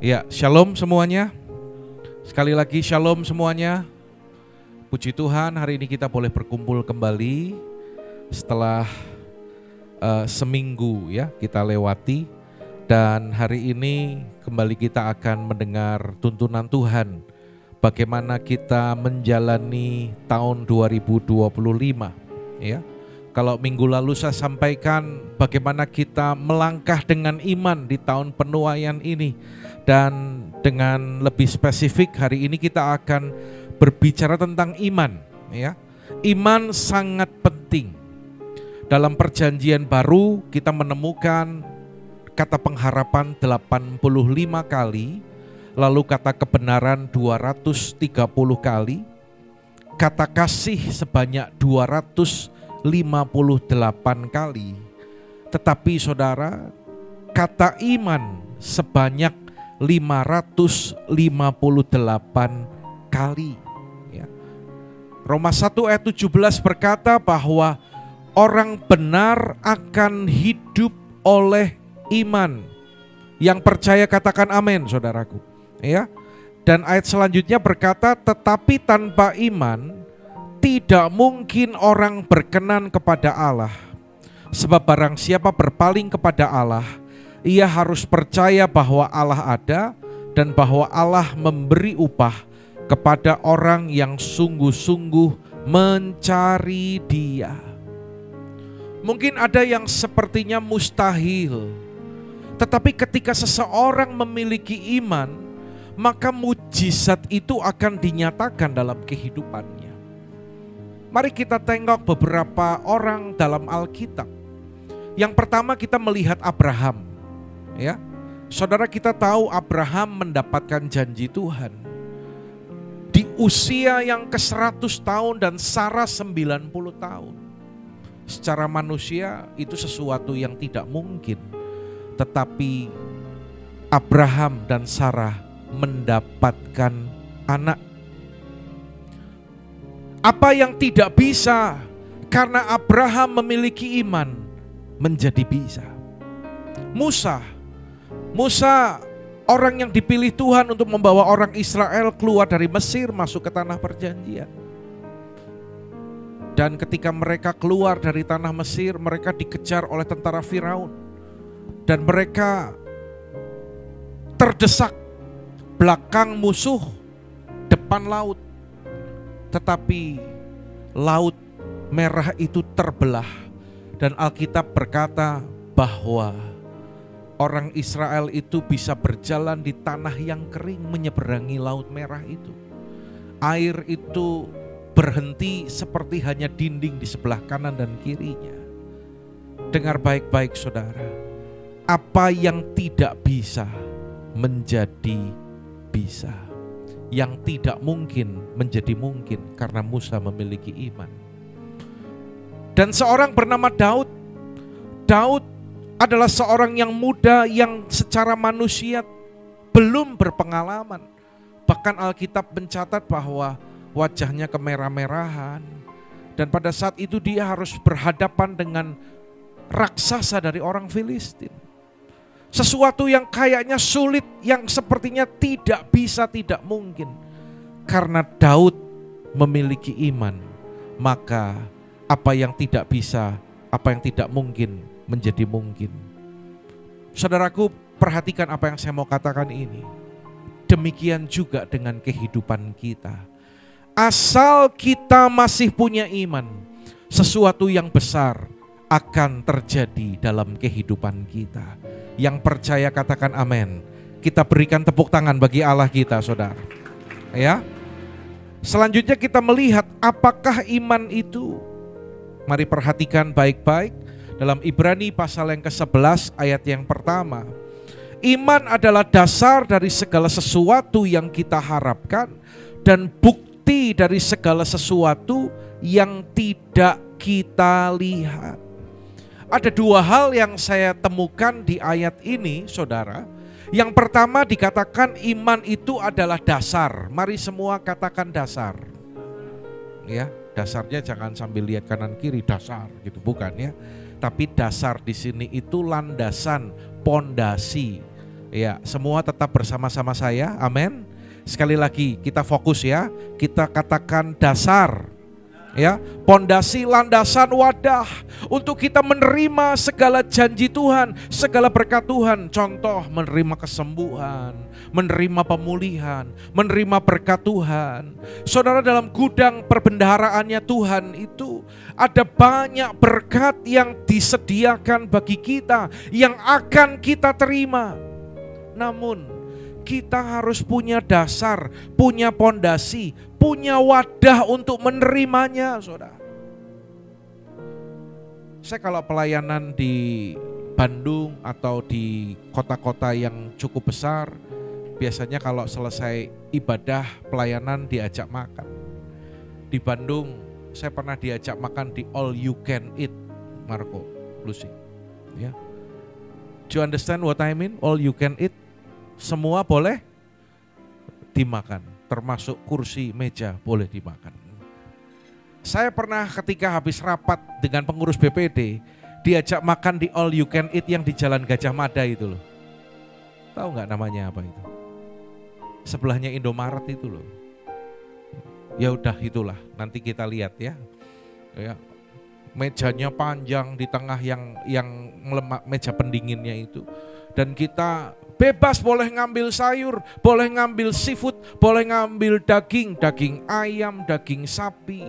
Ya, shalom semuanya. Sekali lagi shalom semuanya. Puji Tuhan, hari ini kita boleh berkumpul kembali setelah seminggu ya kita lewati, dan hari ini kembali kita akan mendengar tuntunan Tuhan bagaimana kita menjalani tahun 2025 ya. Kalau minggu lalu saya sampaikan bagaimana kita melangkah dengan iman di tahun penuaian ini, dan dengan lebih spesifik hari ini kita akan berbicara tentang iman ya. Iman sangat penting. Dalam perjanjian baru kita menemukan kata pengharapan 85 kali, lalu kata kebenaran 230 kali, kata kasih sebanyak 258 kali. Tetapi saudara, kata iman sebanyak 558 kali ya. Roma 1 ayat 17 berkata bahwa orang benar akan hidup oleh iman. Yang percaya katakan amin, saudaraku ya. Dan ayat selanjutnya berkata, tetapi tanpa iman tidak mungkin orang berkenan kepada Allah. Sebab barang siapa berpaling kepada Allah, ia harus percaya bahwa Allah ada dan bahwa Allah memberi upah kepada orang yang sungguh-sungguh mencari Dia. Mungkin ada yang sepertinya mustahil, tetapi ketika seseorang memiliki iman, maka mujizat itu akan dinyatakan dalam kehidupannya. Mari kita tengok beberapa orang dalam Alkitab. Yang pertama kita melihat Abraham. Ya, saudara, kita tahu Abraham mendapatkan janji Tuhan di usia yang ke-100 tahun dan Sarah 90 tahun. Secara manusia itu sesuatu yang tidak mungkin, tetapi Abraham dan Sarah mendapatkan anak. Apa yang tidak bisa karena Abraham memiliki iman menjadi bisa. Musa orang yang dipilih Tuhan untuk membawa orang Israel keluar dari Mesir masuk ke tanah perjanjian. Dan ketika mereka keluar dari tanah Mesir, mereka dikejar oleh tentara Firaun. Dan mereka terdesak, belakang musuh, depan laut. Tetapi laut merah itu terbelah. Dan Alkitab berkata bahwa orang Israel itu bisa berjalan di tanah yang kering menyeberangi laut merah itu. Air itu berhenti seperti hanya dinding di sebelah kanan dan kirinya. Dengar baik-baik saudara, apa yang tidak bisa menjadi bisa. Yang tidak mungkin menjadi mungkin karena Musa memiliki iman. Dan seorang bernama Daud. Daud adalah seorang yang muda yang secara manusia belum berpengalaman. Bahkan Alkitab mencatat bahwa wajahnya kemerah-merahan. Dan pada saat itu dia harus berhadapan dengan raksasa dari orang Filistin. Sesuatu yang kayaknya sulit, yang sepertinya tidak bisa, tidak mungkin. Karena Daud memiliki iman, maka apa yang tidak bisa, apa yang tidak mungkin menjadi mungkin. Saudaraku, perhatikan apa yang saya mau katakan ini. Demikian juga dengan kehidupan kita. Asal kita masih punya iman, sesuatu yang besar akan terjadi dalam kehidupan kita. Yang percaya katakan amin. Kita berikan tepuk tangan bagi Allah kita, saudara. Ya. Selanjutnya kita melihat apakah iman itu. Mari perhatikan baik-baik dalam Ibrani pasal yang ke-11 ayat yang pertama. Iman adalah dasar dari segala sesuatu yang kita harapkan dan bukti dari segala sesuatu yang tidak kita lihat. Ada dua hal yang saya temukan di ayat ini, saudara. Yang pertama dikatakan iman itu adalah dasar. Mari semua katakan dasar. Ya, dasarnya jangan sambil lihat kanan kiri, dasar gitu, bukan ya. Tapi dasar di sini itu landasan, pondasi, Ya, semua tetap bersama-sama saya. Amin. Sekali lagi kita fokus ya. Kita katakan dasar. Ya, pondasi, landasan, wadah untuk kita menerima segala janji Tuhan, segala berkat Tuhan. Contoh, menerima kesembuhan, menerima pemulihan, menerima berkat Tuhan. Saudara, dalam gudang perbendaharaannya Tuhan itu ada banyak berkat yang disediakan bagi kita, yang akan kita terima. Namun kita harus punya dasar, punya pondasi, punya wadah untuk menerimanya, saudara. Saya kalau pelayanan di Bandung atau di kota-kota yang cukup besar, biasanya kalau selesai ibadah pelayanan diajak makan. Di Bandung saya pernah diajak makan di All You Can Eat, Marco, Lucy. Ya. Do you understand what I mean? All you can eat. Semua boleh dimakan, termasuk kursi, meja boleh dimakan. Saya pernah ketika habis rapat dengan pengurus BPD, diajak makan di All You Can Eat yang di Jalan Gajah Mada itu loh. Tahu nggak namanya apa itu? Sebelahnya Indomaret itu loh. Ya udah itulah, nanti kita lihat ya. Ya. Mejanya panjang di tengah yang meja pendinginnya itu. Dan kita bebas boleh ngambil sayur, boleh ngambil seafood, boleh ngambil daging ayam, daging sapi,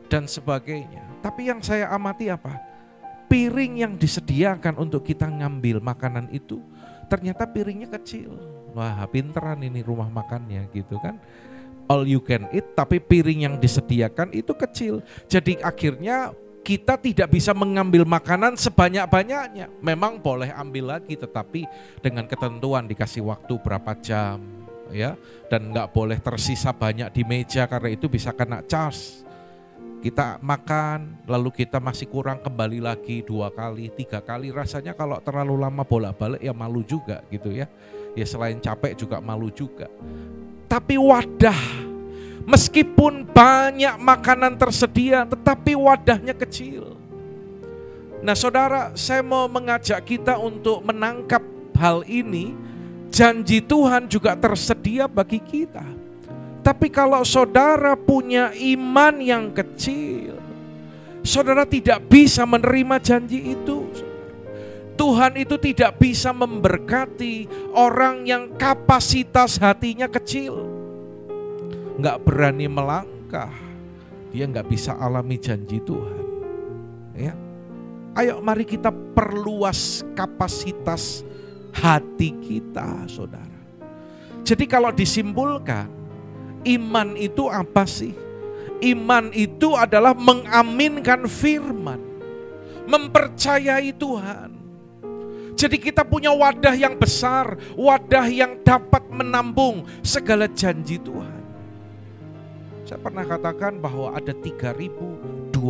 dan sebagainya. Tapi yang saya amati apa? Piring yang disediakan untuk kita ngambil makanan itu, ternyata piringnya kecil. Wah, pinteran ini rumah makannya gitu kan. All you can eat, tapi piring yang disediakan itu kecil. Jadi akhirnya kita tidak bisa mengambil makanan sebanyak-banyaknya. Memang boleh ambil lagi, tetapi dengan ketentuan dikasih waktu berapa jam, ya, dan nggak boleh tersisa banyak di meja karena itu bisa kena charge. Kita makan, lalu kita masih kurang, kembali lagi 2 kali, 3 kali. Rasanya kalau terlalu lama bolak-balik ya malu juga gitu ya. Ya selain capek juga malu juga. Tapi wadah, meskipun banyak makanan tersedia, tetapi wadahnya kecil. Nah saudara, saya mau mengajak kita untuk menangkap hal ini. Janji Tuhan juga tersedia bagi kita. Tapi kalau saudara punya iman yang kecil, saudara tidak bisa menerima janji itu. Tuhan itu tidak bisa memberkati orang yang kapasitas hatinya kecil, nggak berani melangkah, dia nggak bisa alami janji Tuhan. Ya, ayo mari kita perluas kapasitas hati kita, saudara. Jadi kalau disimpulkan, iman itu apa sih? Iman itu adalah mengaminkan firman, mempercayai Tuhan. Jadi kita punya wadah yang besar, wadah yang dapat menampung segala janji Tuhan. Saya pernah katakan bahwa ada 3.200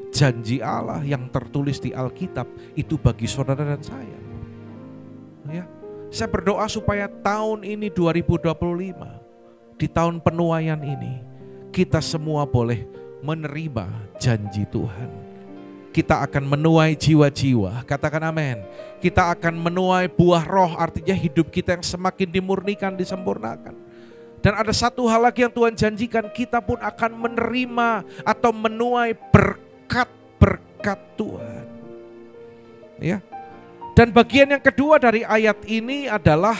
janji Allah yang tertulis di Alkitab, itu bagi saudara dan saya. Ya, saya berdoa supaya tahun ini 2025, di tahun penuaian ini, kita semua boleh menerima janji Tuhan. Kita akan menuai jiwa-jiwa, katakan amin. Kita akan menuai buah roh, artinya hidup kita yang semakin dimurnikan, disempurnakan. Dan ada satu hal lagi yang Tuhan janjikan, kita pun akan menerima atau menuai berkat-berkat Tuhan. Ya. Dan bagian yang kedua dari ayat ini adalah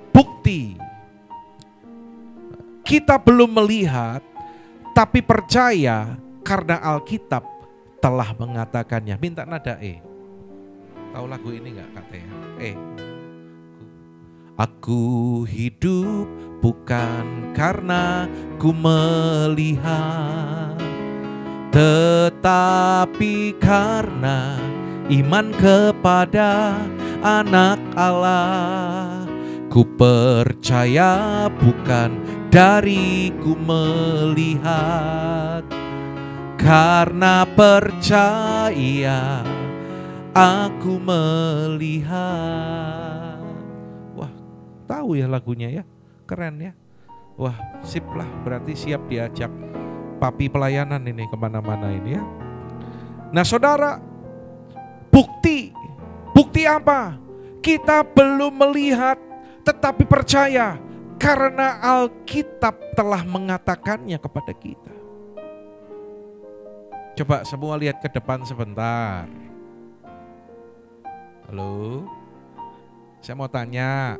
bukti. Kita belum melihat, tapi percaya karena Alkitab telah mengatakannya. Minta nada E. Tahu lagu ini enggak Kak Tia? E. Aku hidup bukan karena ku melihat, tetapi karena iman kepada Anak Allah. Ku percaya bukan dari ku melihat, karena percaya aku melihat. Wah, tahu ya lagunya ya? Keren ya? Wah, sip lah, berarti siap diajak papi pelayanan ini kemana-mana ini ya. Nah saudara, bukti apa? Kita belum melihat tetapi percaya karena Alkitab telah mengatakannya kepada kita. Coba semua lihat ke depan sebentar. Halo? Saya mau tanya,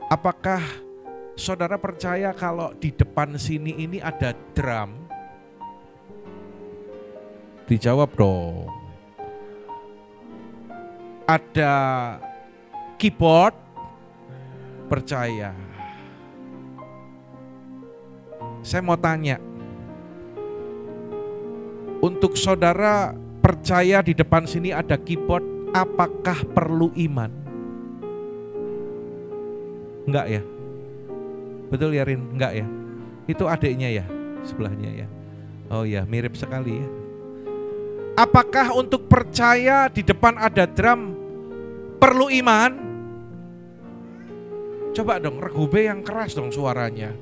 apakah saudara percaya kalau di depan sini ini ada drum? Dijawab dong. Ada keyboard? Percaya. Saya mau tanya, untuk saudara percaya di depan sini ada keyboard, apakah perlu iman? Enggak ya? Betul ya Rin? Enggak ya? Itu adiknya ya? Sebelahnya ya? Oh ya, mirip sekali ya. Apakah untuk percaya di depan ada drum perlu iman? Coba dong, regube yang keras dong suaranya.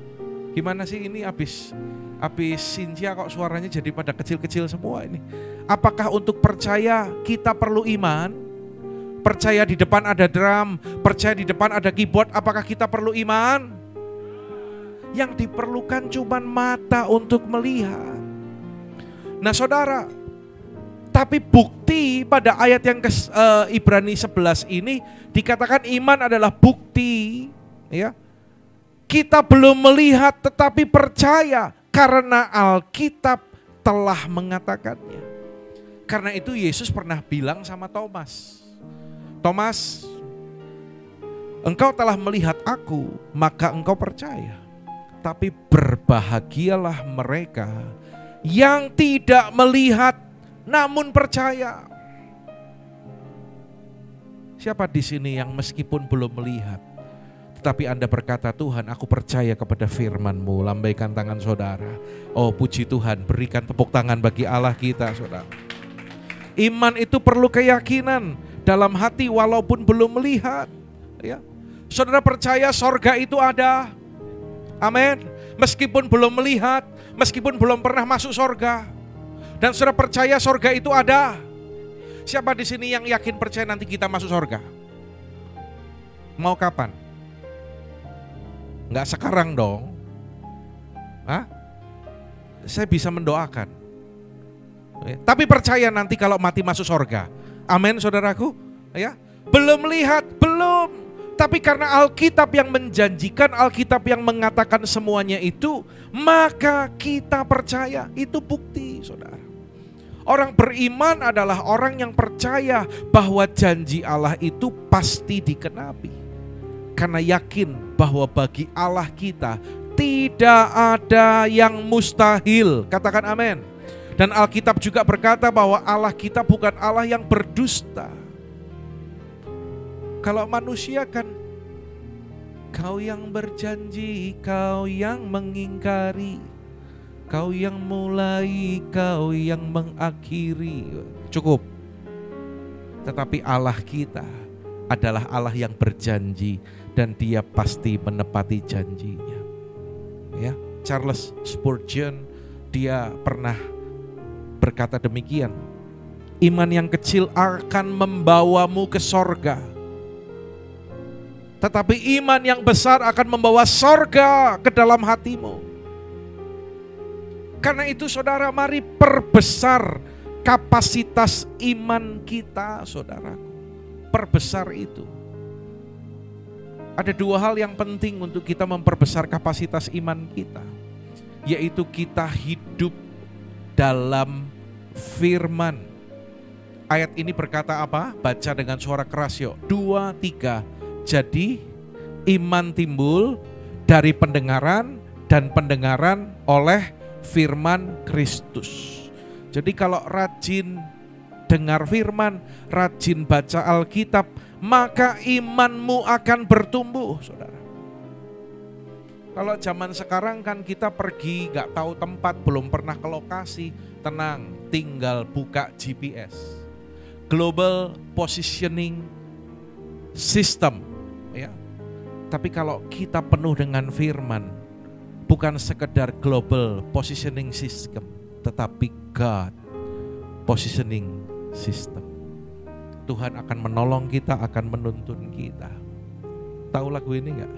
Gimana sih ini habis Cynthia kok suaranya jadi pada kecil-kecil semua ini. Apakah untuk percaya kita perlu iman? Percaya di depan ada drum, percaya di depan ada keyboard, apakah kita perlu iman? Yang diperlukan cuma mata untuk melihat. Nah saudara, tapi bukti pada ayat yang Ibrani 11 ini dikatakan iman adalah bukti, ya. Kita belum melihat tetapi percaya karena Alkitab telah mengatakannya. Karena itu Yesus pernah bilang sama Thomas, Thomas, engkau telah melihat aku, maka engkau percaya. Tapi berbahagialah mereka yang tidak melihat namun percaya. Siapa di sini yang meskipun belum melihat, tetapi Anda berkata, Tuhan aku percaya kepada firman-Mu. Lambaikan tangan saudara. Oh puji Tuhan, berikan tepuk tangan bagi Allah kita saudara. Iman itu perlu keyakinan dalam hati walaupun belum melihat, ya. Saudara percaya sorga itu ada. Amin. Meskipun belum melihat, meskipun belum pernah masuk sorga, dan saudara percaya sorga itu ada. Siapa di sini yang yakin percaya nanti kita masuk sorga? Mau kapan? Enggak sekarang dong. Hah? Saya bisa mendoakan. Tapi percaya nanti kalau mati masuk sorga. Amin saudaraku. Ya, belum lihat, belum. Tapi karena Alkitab yang menjanjikan, Alkitab yang mengatakan semuanya itu, maka kita percaya. Itu bukti saudara. Orang beriman adalah orang yang percaya bahwa janji Allah itu pasti dikenapi. Karena yakin bahwa bagi Allah kita tidak ada yang mustahil. Katakan amin. Dan Alkitab juga berkata bahwa Allah kita bukan Allah yang berdusta. Kalau manusia kan, kau yang berjanji, kau yang mengingkari, kau yang mulai, kau yang mengakhiri. Cukup. Tetapi Allah kita adalah Allah yang berjanji dan Dia pasti menepati janjinya. Ya, Charles Spurgeon dia pernah berkata demikian. Iman yang kecil akan membawamu ke sorga, tetapi iman yang besar akan membawa sorga ke dalam hatimu. Karena itu saudara, mari perbesar kapasitas iman kita saudara. Perbesar itu. Ada dua hal yang penting untuk kita memperbesar kapasitas iman kita, yaitu kita hidup dalam firman. Ayat ini berkata apa? Baca dengan suara keras yuk. 2, 3. Jadi iman timbul dari pendengaran dan pendengaran oleh firman Kristus. Jadi kalau rajin dengar firman, rajin baca Alkitab, maka imanmu akan bertumbuh, saudara. Kalau zaman sekarang kan kita pergi gak tahu tempat, belum pernah ke lokasi, tenang, tinggal buka GPS, Global Positioning System, ya. Tapi kalau kita penuh dengan firman, bukan sekedar Global Positioning System, tetapi God Positioning System. Tuhan akan menolong kita, akan menuntun kita. Tahu lagu ini enggak?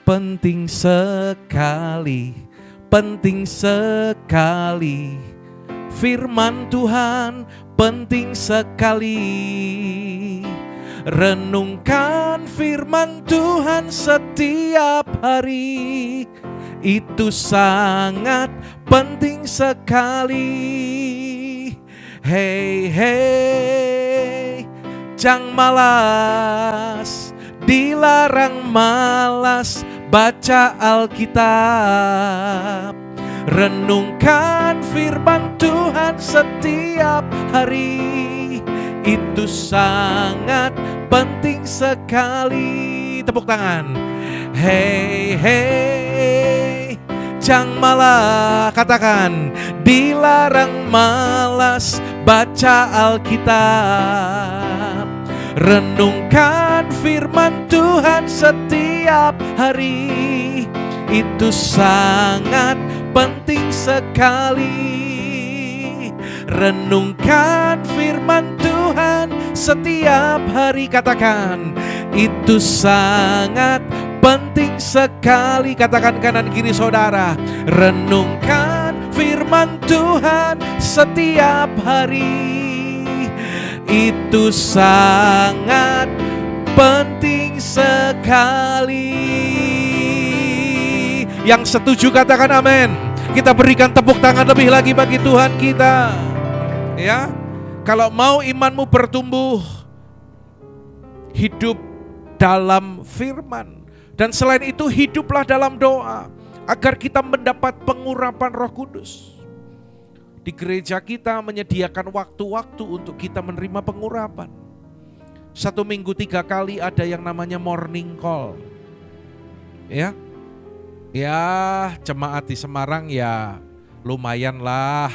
Penting sekali firman Tuhan, penting sekali. Renungkan firman Tuhan setiap hari, itu sangat penting sekali. Hei, hei, jangan malas, dilarang malas baca Alkitab. Renungkan firman Tuhan setiap hari, itu sangat penting sekali. Tepuk tangan. Hei, hei, jangan malas, katakan, dilarang malas baca Alkitab. Renungkan firman Tuhan setiap hari, itu sangat penting sekali. Renungkan firman Tuhan setiap hari, katakan, itu sangat penting sekali. Katakan kanan kiri saudara, renungkan firman Tuhan setiap hari, itu sangat penting sekali. Yang setuju katakan amin. Kita berikan tepuk tangan lebih lagi bagi Tuhan kita. Ya, kalau mau imanmu bertumbuh, hidup dalam firman. Dan selain itu hiduplah dalam doa, agar kita mendapat pengurapan Roh Kudus. Di gereja kita menyediakan waktu-waktu untuk kita menerima pengurapan. 1 minggu 3 kali ada yang namanya morning call. Ya, jemaat di Semarang ya lumayan lah.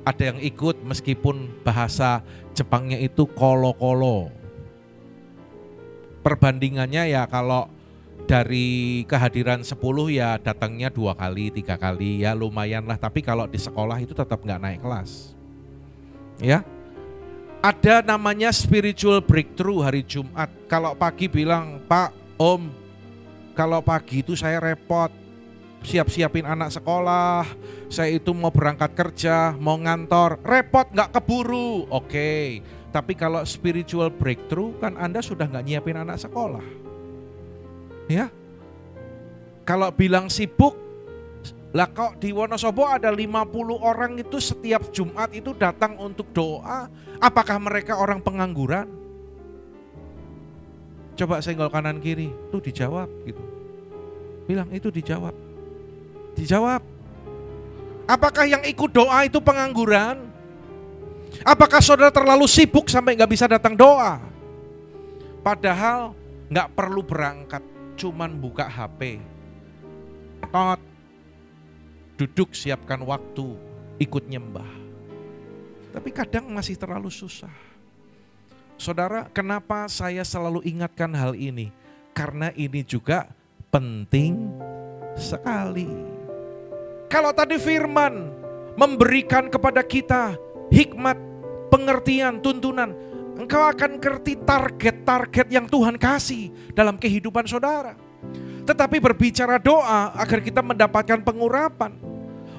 Ada yang ikut meskipun bahasa Jepangnya itu kolo-kolo. Perbandingannya ya kalau dari kehadiran 10 ya datangnya 2 kali, 3 kali, ya lumayan lah. Tapi kalau di sekolah itu tetap gak naik kelas. Ya, ada namanya spiritual breakthrough hari Jumat. Kalau pagi bilang, Pak, Om, kalau pagi itu saya repot, siap-siapin anak sekolah, saya itu mau berangkat kerja, mau ngantor, repot gak keburu. Oke, tapi kalau spiritual breakthrough kan Anda sudah gak nyiapin anak sekolah. Ya, kalau bilang sibuk, lah kok di Wonosobo ada 50 orang itu setiap Jumat itu datang untuk doa, apakah mereka orang pengangguran? Coba senggol kanan kiri, tuh dijawab gitu. Bilang itu dijawab. Dijawab. Apakah yang ikut doa itu pengangguran? Apakah saudara terlalu sibuk sampai gak bisa datang doa? Padahal gak perlu berangkat, cuman buka HP, duduk siapkan waktu, ikut nyembah. Tapi kadang masih terlalu susah. Saudara, kenapa saya selalu ingatkan hal ini? Karena ini juga penting sekali. Kalau tadi firman memberikan kepada kita hikmat, pengertian, tuntunan, engkau akan ngerti target-target yang Tuhan kasih dalam kehidupan saudara. Tetapi berbicara doa agar kita mendapatkan pengurapan.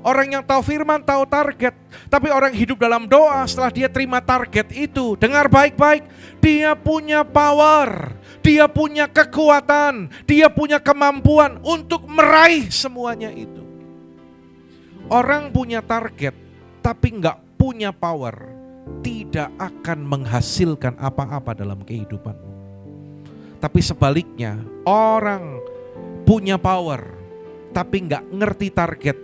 Orang yang tahu firman tahu target. Tapi orang hidup dalam doa setelah dia terima target itu, dengar baik-baik, dia punya power, dia punya kekuatan, dia punya kemampuan untuk meraih semuanya itu. Orang punya target tapi enggak punya power, tidak akan menghasilkan apa-apa dalam kehidupanmu. Tapi sebaliknya, orang punya power tapi nggak ngerti target,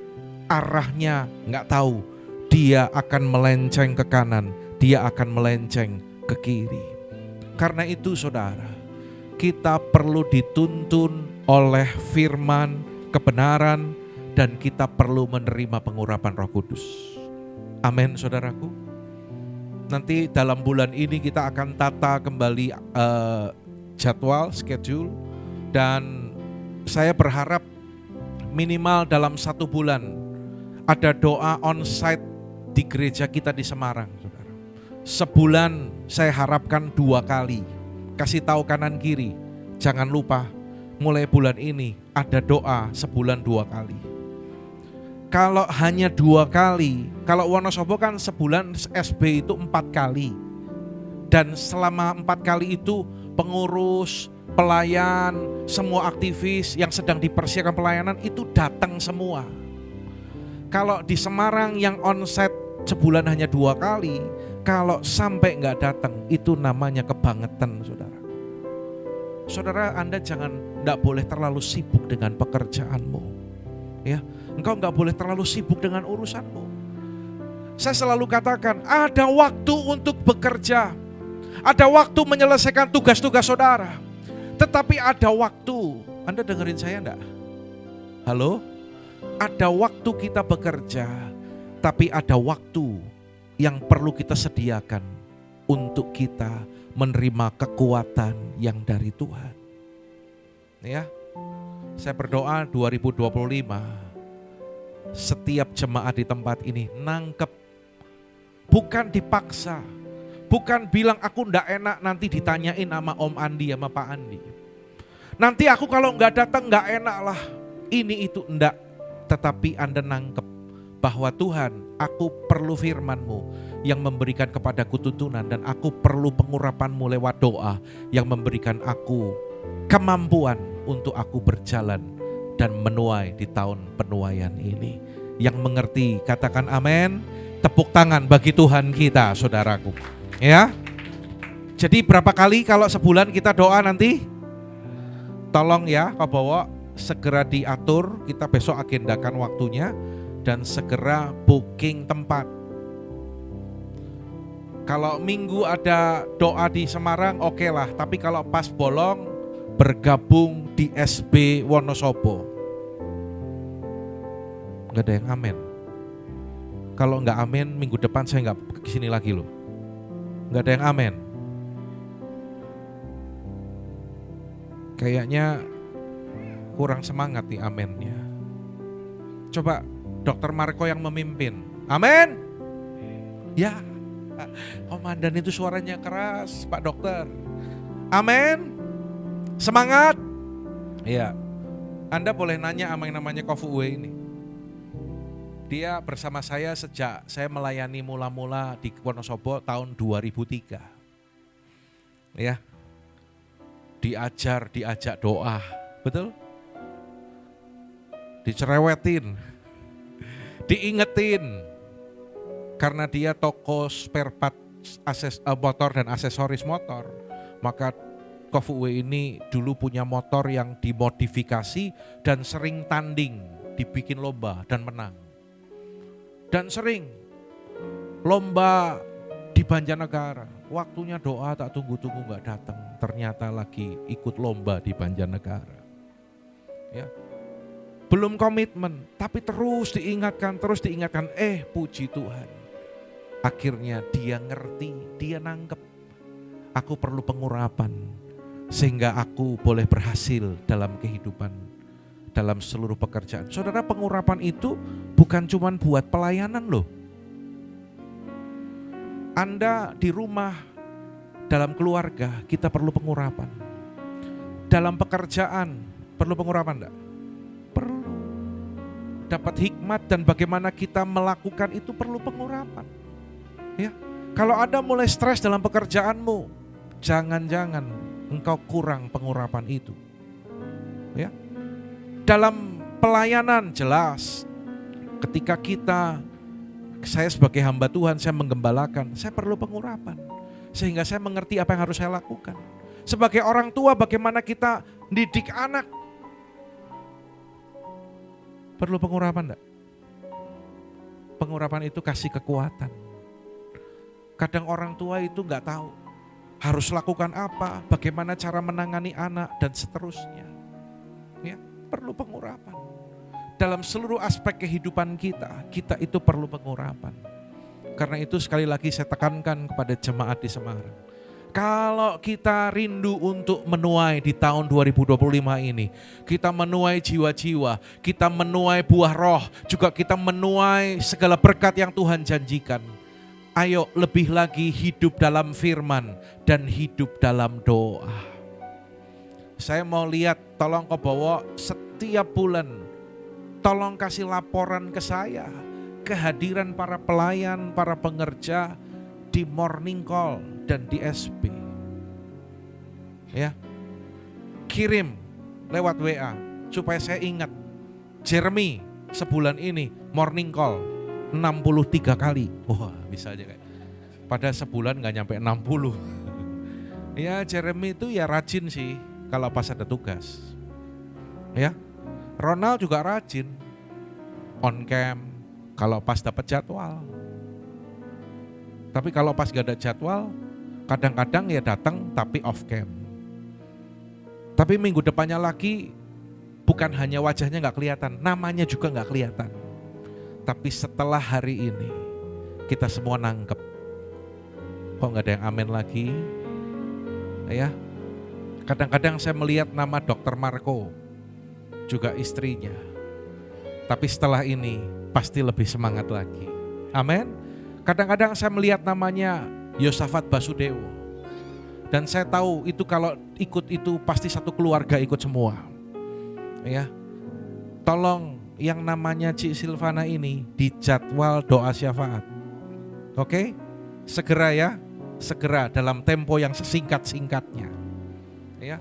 arahnya nggak tahu, dia akan melenceng ke kanan, dia akan melenceng ke kiri. Karena itu saudara, kita perlu dituntun oleh firman, kebenaran, dan kita perlu menerima pengurapan Roh Kudus. Amin saudaraku. Nanti dalam bulan ini kita akan tata kembali jadwal, schedule, dan saya berharap minimal dalam 1 bulan ada doa onsite di gereja kita di Semarang, saudara. Sebulan saya harapkan 2 kali. Kasih tahu kanan kiri, jangan lupa mulai bulan ini ada doa sebulan 2 kali. Kalau hanya 2 kali, kalau Wonosobo kan sebulan SB itu 4 kali. Dan selama 4 kali itu pengurus, pelayan, semua aktivis yang sedang dipersiapkan pelayanan itu datang semua. Kalau di Semarang yang onset sebulan hanya 2 kali, kalau sampai nggak datang itu namanya kebangetan, saudara. Saudara, Anda nggak boleh terlalu sibuk dengan pekerjaanmu, ya. Engkau nggak boleh terlalu sibuk dengan urusanmu. Saya selalu katakan ada waktu untuk bekerja, ada waktu menyelesaikan tugas-tugas saudara, tetapi ada waktu. Anda dengerin saya enggak? Halo? Ada waktu kita bekerja, tapi ada waktu yang perlu kita sediakan untuk kita menerima kekuatan yang dari Tuhan. Ya, saya berdoa 2025 setiap jemaat di tempat ini nangkep, bukan dipaksa, bukan bilang aku ndak enak nanti ditanyain sama Om Andi sama Pak Andi. Nanti aku kalau nggak datang nggak enak lah, ini itu enggak. Tetapi Anda nangkep bahwa Tuhan, aku perlu firman-Mu yang memberikan kepadaku tuntunan, dan aku perlu pengurapan-Mu lewat doa yang memberikan aku kemampuan untuk aku berjalan dan menuai di tahun penuaian ini. Yang mengerti katakan amin. Tepuk tangan bagi Tuhan kita, saudaraku. Ya. Jadi berapa kali kalau sebulan kita doa nanti? Tolong ya, Pak Bowo segera diatur, kita besok agendakan waktunya dan segera booking tempat. Kalau minggu ada doa di Semarang oke lah, tapi kalau pas bolong bergabung di SB Wonosobo. Gak ada yang amin. Kalau gak amin minggu depan saya gak kesini lagi loh. Gak ada yang amin. Kayaknya kurang semangat nih aminnya. Coba Dokter Marco yang memimpin. Amin. Ya, komandan itu suaranya keras, Pak Dokter. Amin. Semangat. Iya. Anda boleh nanya sama yang namanya Kofu Uwe ini. Dia bersama saya sejak saya melayani mula-mula di Wonosobo tahun 2003. Ya. Diajak doa. Betul? Dicerewetin, diingetin, karena dia toko spare part motor dan aksesoris motor. Maka Kofu Uwe ini dulu punya motor yang dimodifikasi dan sering tanding, dibikin lomba dan menang. Dan sering lomba di Banjarnegara, waktunya doa tak tunggu-tunggu gak datang, ternyata lagi ikut lomba di Banjarnegara. Ya. Belum komitmen, tapi terus diingatkan, puji Tuhan. Akhirnya dia ngerti, dia nangkep. Aku perlu pengurapan, sehingga aku boleh berhasil dalam kehidupan, dalam seluruh pekerjaan. Saudara, pengurapan itu bukan cuma buat pelayanan loh. Anda di rumah, dalam keluarga, kita perlu pengurapan. Dalam pekerjaan, perlu pengurapan enggak? Perlu. Dapat hikmat dan bagaimana kita melakukan itu perlu pengurapan. Ya. Kalau Anda mulai stres dalam pekerjaanmu, jangan-jangan engkau kurang pengurapan itu. Ya. Dalam pelayanan jelas, ketika saya sebagai hamba Tuhan, saya menggembalakan, saya perlu pengurapan. Sehingga saya mengerti apa yang harus saya lakukan. Sebagai orang tua, bagaimana kita didik anak. Perlu pengurapan enggak? Pengurapan itu kasih kekuatan. Kadang orang tua itu enggak tahu harus lakukan apa, bagaimana cara menangani anak dan seterusnya. Ya, perlu pengurapan. Dalam seluruh aspek kehidupan kita itu perlu pengurapan. Karena itu sekali lagi saya tekankan kepada jemaat di Semarang. Kalau kita rindu untuk menuai di tahun 2025 ini, kita menuai jiwa-jiwa, kita menuai buah roh, juga kita menuai segala berkat yang Tuhan janjikan. Ayo lebih lagi hidup dalam firman dan hidup dalam doa. Saya mau lihat, tolong kau bawa setiap bulan, tolong kasih laporan ke saya, kehadiran para pelayan, para pengerja di morning call dan di SB. Ya. Kirim lewat WA supaya saya ingat. Jeremy sebulan ini morning call 63 kali. Wah, bisa aja kayak. Pada sebulan gak nyampe 60. Ya, Jeremy itu ya rajin sih kalau pas ada tugas. Ya. Ronald juga rajin. On cam kalau pas dapat jadwal. Tapi kalau pas gak ada jadwal, kadang-kadang ya datang tapi off cam. Tapi minggu depannya lagi, bukan hanya wajahnya gak kelihatan, namanya juga gak kelihatan. Tapi setelah hari ini, kita semua nangkep. Kok gak ada yang amin lagi? Ya, kadang-kadang saya melihat nama Dr. Marco, juga istrinya. Tapi setelah ini, pasti lebih semangat lagi. Amin. Kadang-kadang saya melihat namanya Yosafat Basudewo. Dan saya tahu itu kalau ikut itu pasti satu keluarga ikut semua. Ya. Tolong yang namanya Cik Silvana ini dijadwal doa syafaat. Oke? Segera ya. Segera dalam tempo yang sesingkat-singkatnya. Ya.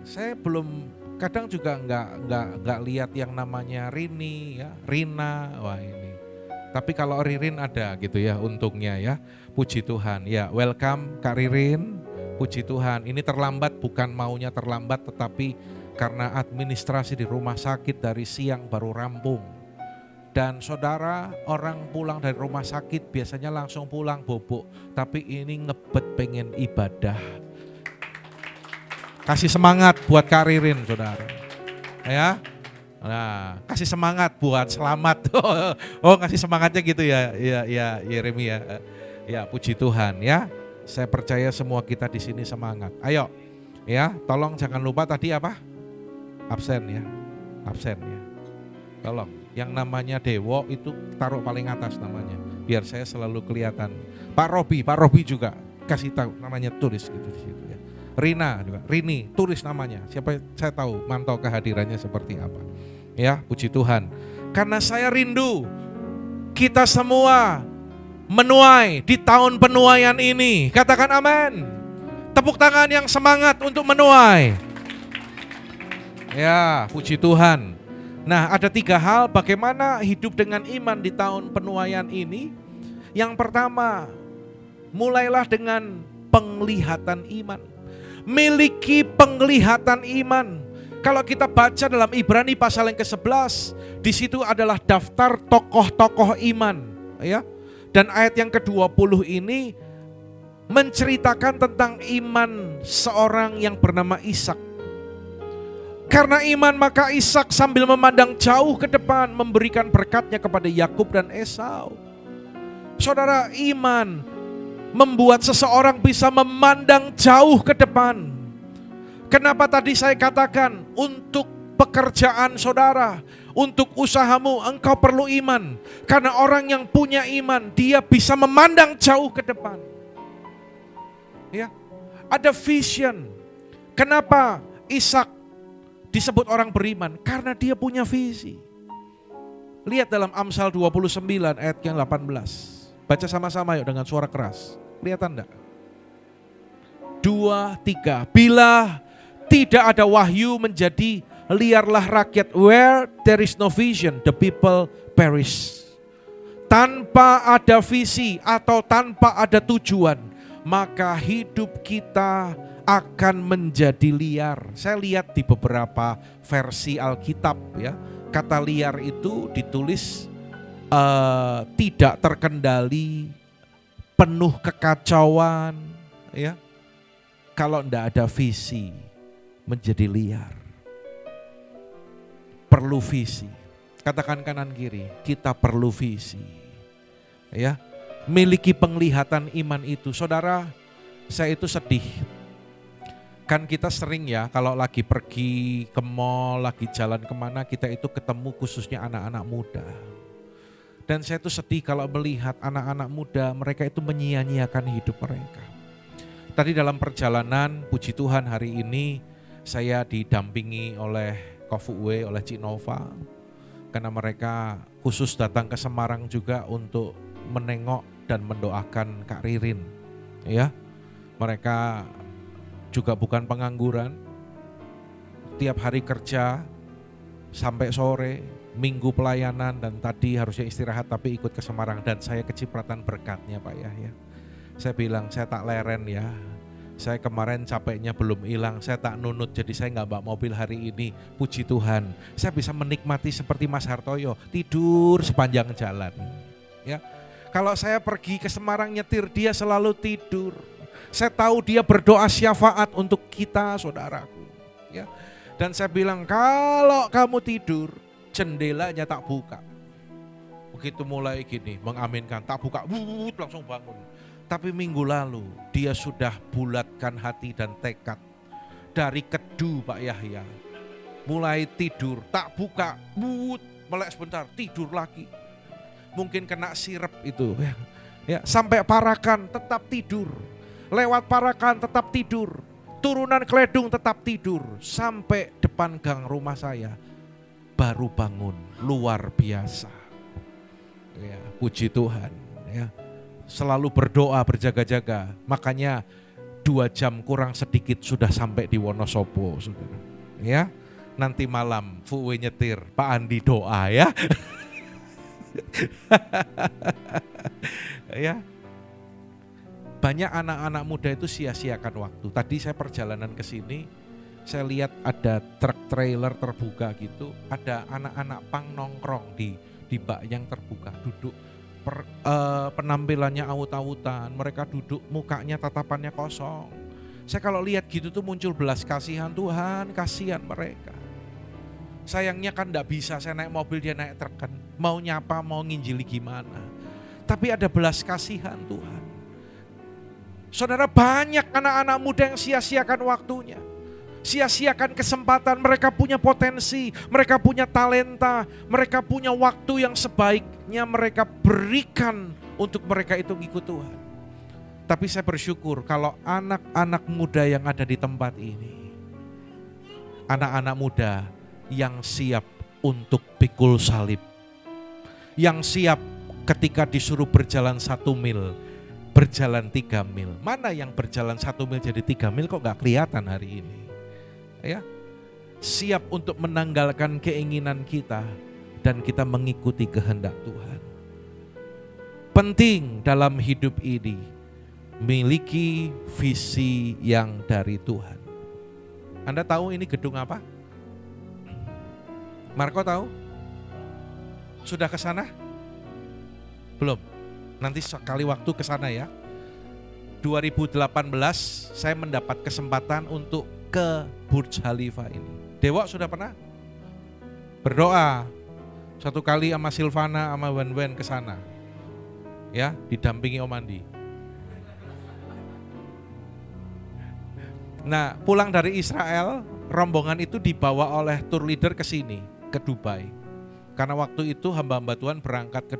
Saya belum kadang juga enggak lihat yang namanya Rini ya, Rina. Wah ini. Tapi kalau Ririn ada gitu ya untungnya ya. Puji Tuhan. Ya, welcome Kak Ririn. Puji Tuhan. Ini terlambat bukan maunya terlambat tetapi karena administrasi di rumah sakit dari siang baru rampung. Dan saudara, orang pulang dari rumah sakit biasanya langsung pulang bobok. Tapi ini ngebet pengen ibadah. Kasih semangat buat Kak Ririn, saudara. Ya. Nah, kasih semangat buat selamat. Oh, kasih semangatnya gitu ya. Ya, Yeremia. Ya, puji Tuhan ya. Saya percaya semua kita di sini semangat. Ayo. Ya, tolong jangan lupa tadi apa? Absen ya. Absen ya. Tolong. Yang namanya Dewo itu taruh paling atas namanya. Biar saya selalu kelihatan. Pak Robi juga kasih tahu namanya, tulis gitu di situ ya. Rina juga, Rini, tulis namanya. Siapa saya tahu mantau kehadirannya seperti apa. Ya, puji Tuhan. Karena saya rindu kita semua menuai di tahun penuaian ini. Katakan amin. Tepuk tangan yang semangat untuk menuai. Ya, puji Tuhan. Nah, ada 3 hal bagaimana hidup dengan iman di tahun penuaian ini. Yang pertama, mulailah dengan penglihatan iman. Miliki penglihatan iman. Kalau kita baca dalam Ibrani pasal yang ke-11, di situ adalah daftar tokoh-tokoh iman, ya. Dan ayat yang ke-20 ini menceritakan tentang iman seorang yang bernama Ishak. Karena iman maka Ishak sambil memandang jauh ke depan memberikan berkatnya kepada Yakub dan Esau. Saudara, iman membuat seseorang bisa memandang jauh ke depan. Kenapa tadi saya katakan untuk pekerjaan saudara, untuk usahamu engkau perlu iman. Karena orang yang punya iman, dia bisa memandang jauh ke depan. Ya, ada vision. Kenapa Ishak disebut orang beriman? Karena dia punya visi. Lihat dalam Amsal 29 ayat yang 18. Baca sama-sama yuk dengan suara keras. Kelihatan enggak? 2, 3. Bila tidak ada wahyu menjadi liarlah rakyat. Where there is no vision, the people perish. Tanpa ada visi atau tanpa ada tujuan, maka hidup kita akan menjadi liar. Saya lihat di beberapa versi Alkitab ya, kata liar itu ditulis tidak terkendali, penuh kekacauan, ya. Kalau tidak ada visi, menjadi liar. Perlu visi. Katakan kanan kiri, kita perlu visi. Ya, miliki penglihatan iman itu. Saudara, saya itu sedih. Kan kita sering ya kalau lagi pergi ke mall, lagi jalan kemana, kita itu ketemu khususnya anak-anak muda. Dan saya itu sedih kalau melihat anak-anak muda, mereka itu menyia-nyiakan hidup mereka. Tadi dalam perjalanan, puji Tuhan hari ini saya didampingi oleh Kofuwe, oleh Cik Nova. Karena mereka khusus datang ke Semarang juga untuk menengok dan mendoakan Kak Ririn. Ya, mereka juga bukan pengangguran, tiap hari kerja sampai sore, minggu pelayanan, dan tadi harusnya istirahat tapi ikut ke Semarang, dan saya kecipratan berkatnya Pak Yahya. Saya bilang saya tak leren ya, saya kemarin capeknya belum hilang, saya tak nunut jadi saya gak bawa mobil hari ini. Puji Tuhan, saya bisa menikmati seperti Mas Hartoyo, tidur sepanjang jalan. Ya, kalau saya pergi ke Semarang nyetir, dia selalu tidur. Saya tahu dia berdoa syafaat untuk kita, saudaraku. Ya. Dan saya bilang, kalau kamu tidur, jendelanya tak buka. Begitu mulai gini, mengaminkan, tak buka, langsung bangun. Tapi minggu lalu, dia sudah bulatkan hati dan tekad. Dari Kedu Pak Yahya, mulai tidur, tak buka, melek sebentar, tidur lagi. Mungkin kena sirep itu. Ya, sampai Parakan tetap tidur. Lewat Parakan tetap tidur, turunan Kledung tetap tidur, sampai depan gang rumah saya baru bangun, luar biasa. Ya, puji Tuhan. Ya, selalu berdoa, berjaga-jaga. Makanya 2 jam kurang sedikit sudah sampai di Wonosobo, saudara. Ya, nanti malam Fuwe nyetir, Pak Andi doa ya. Ya. Banyak anak-anak muda itu sia-siakan waktu. Tadi saya perjalanan ke sini, saya lihat ada truk trailer terbuka gitu, ada anak-anak pang nongkrong di bak yang terbuka, duduk penampilannya aut-autan, mereka duduk mukanya tatapannya kosong. Saya kalau lihat gitu tuh muncul belas kasihan, Tuhan kasihan mereka. Sayangnya kan enggak bisa, saya naik mobil dia naik truk kan, mau nyapa mau nginjili gimana. Tapi ada belas kasihan Tuhan. Saudara, banyak anak-anak muda yang sia-siakan waktunya, sia-siakan kesempatan. Mereka punya potensi, mereka punya talenta, mereka punya waktu yang sebaiknya mereka berikan untuk mereka itu ngikut Tuhan. Tapi saya bersyukur kalau anak-anak muda yang ada di tempat ini, anak-anak muda yang siap untuk pikul salib, yang siap ketika disuruh berjalan 1 mil, berjalan 3 mil. Mana yang berjalan 1 mil jadi 3 mil kok gak kelihatan hari ini? Ya, siap untuk menanggalkan keinginan kita dan kita mengikuti kehendak Tuhan. Penting dalam hidup ini miliki visi yang dari Tuhan. Anda tahu ini gedung apa? Marco tahu? Sudah ke sana? Belum? Nanti sekali waktu ke sana ya. 2018 saya mendapat kesempatan untuk ke Burj Khalifa ini. Dewa sudah pernah? Berdoa. 1 kali sama Silvana sama Wen ke sana. Ya, didampingi Om Andi. Nah, pulang dari Israel, rombongan itu dibawa oleh tour leader ke sini, ke Dubai. Karena waktu itu hamba-hamba Tuhan berangkat ke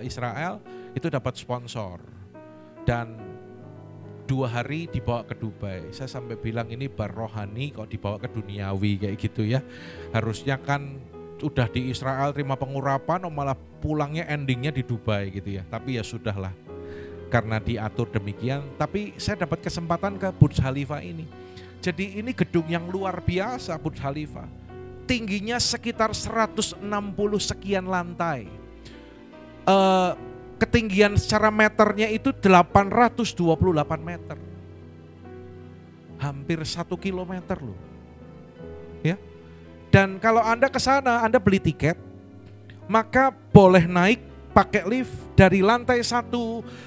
Israel, itu dapat sponsor. Dan 2 hari dibawa ke Dubai. Saya sampai bilang ini bar rohani kok dibawa ke duniawi kayak gitu ya. Harusnya kan udah di Israel terima pengurapan, malah pulangnya endingnya di Dubai gitu ya. Tapi ya sudahlah, karena diatur demikian. Tapi saya dapat kesempatan ke Burj Khalifa ini. Jadi ini gedung yang luar biasa, Burj Khalifa. Tingginya sekitar 160 sekian lantai. Ketinggian secara meternya itu 828 meter. Hampir 1 kilometer loh. Ya. Dan kalau Anda ke sana, Anda beli tiket, maka boleh naik pakai lift dari lantai 1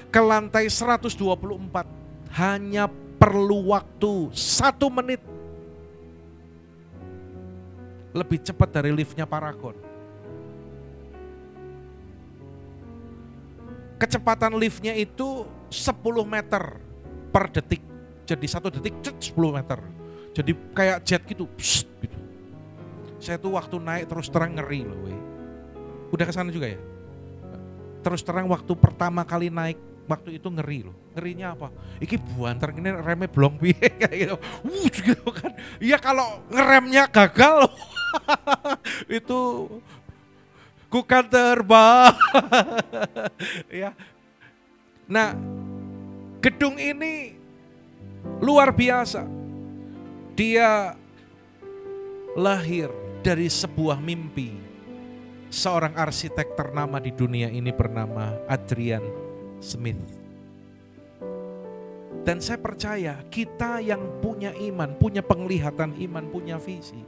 ke lantai 124. Hanya perlu waktu 1 menit. Lebih cepat dari liftnya Paragon. Kecepatan liftnya itu 10 meter per detik. jadi 1 detik 10 meter. Jadi kayak jet gitu, gitu. Saya tuh waktu naik terus terang ngeri loh. Udah kesana juga ya? Terus terang waktu pertama kali naik, waktu itu ngeri loh. Ngerinya apa? Iki buantar ini remnya blong piye kayak gitu. Gitu kan. Iya kalau ngeremnya gagal itu bukan terbang. Ya. Nah, gedung ini luar biasa. Dia lahir dari sebuah mimpi seorang arsitek ternama di dunia ini bernama Adrian Smith. Dan saya percaya kita yang punya iman, punya penglihatan iman, punya visi,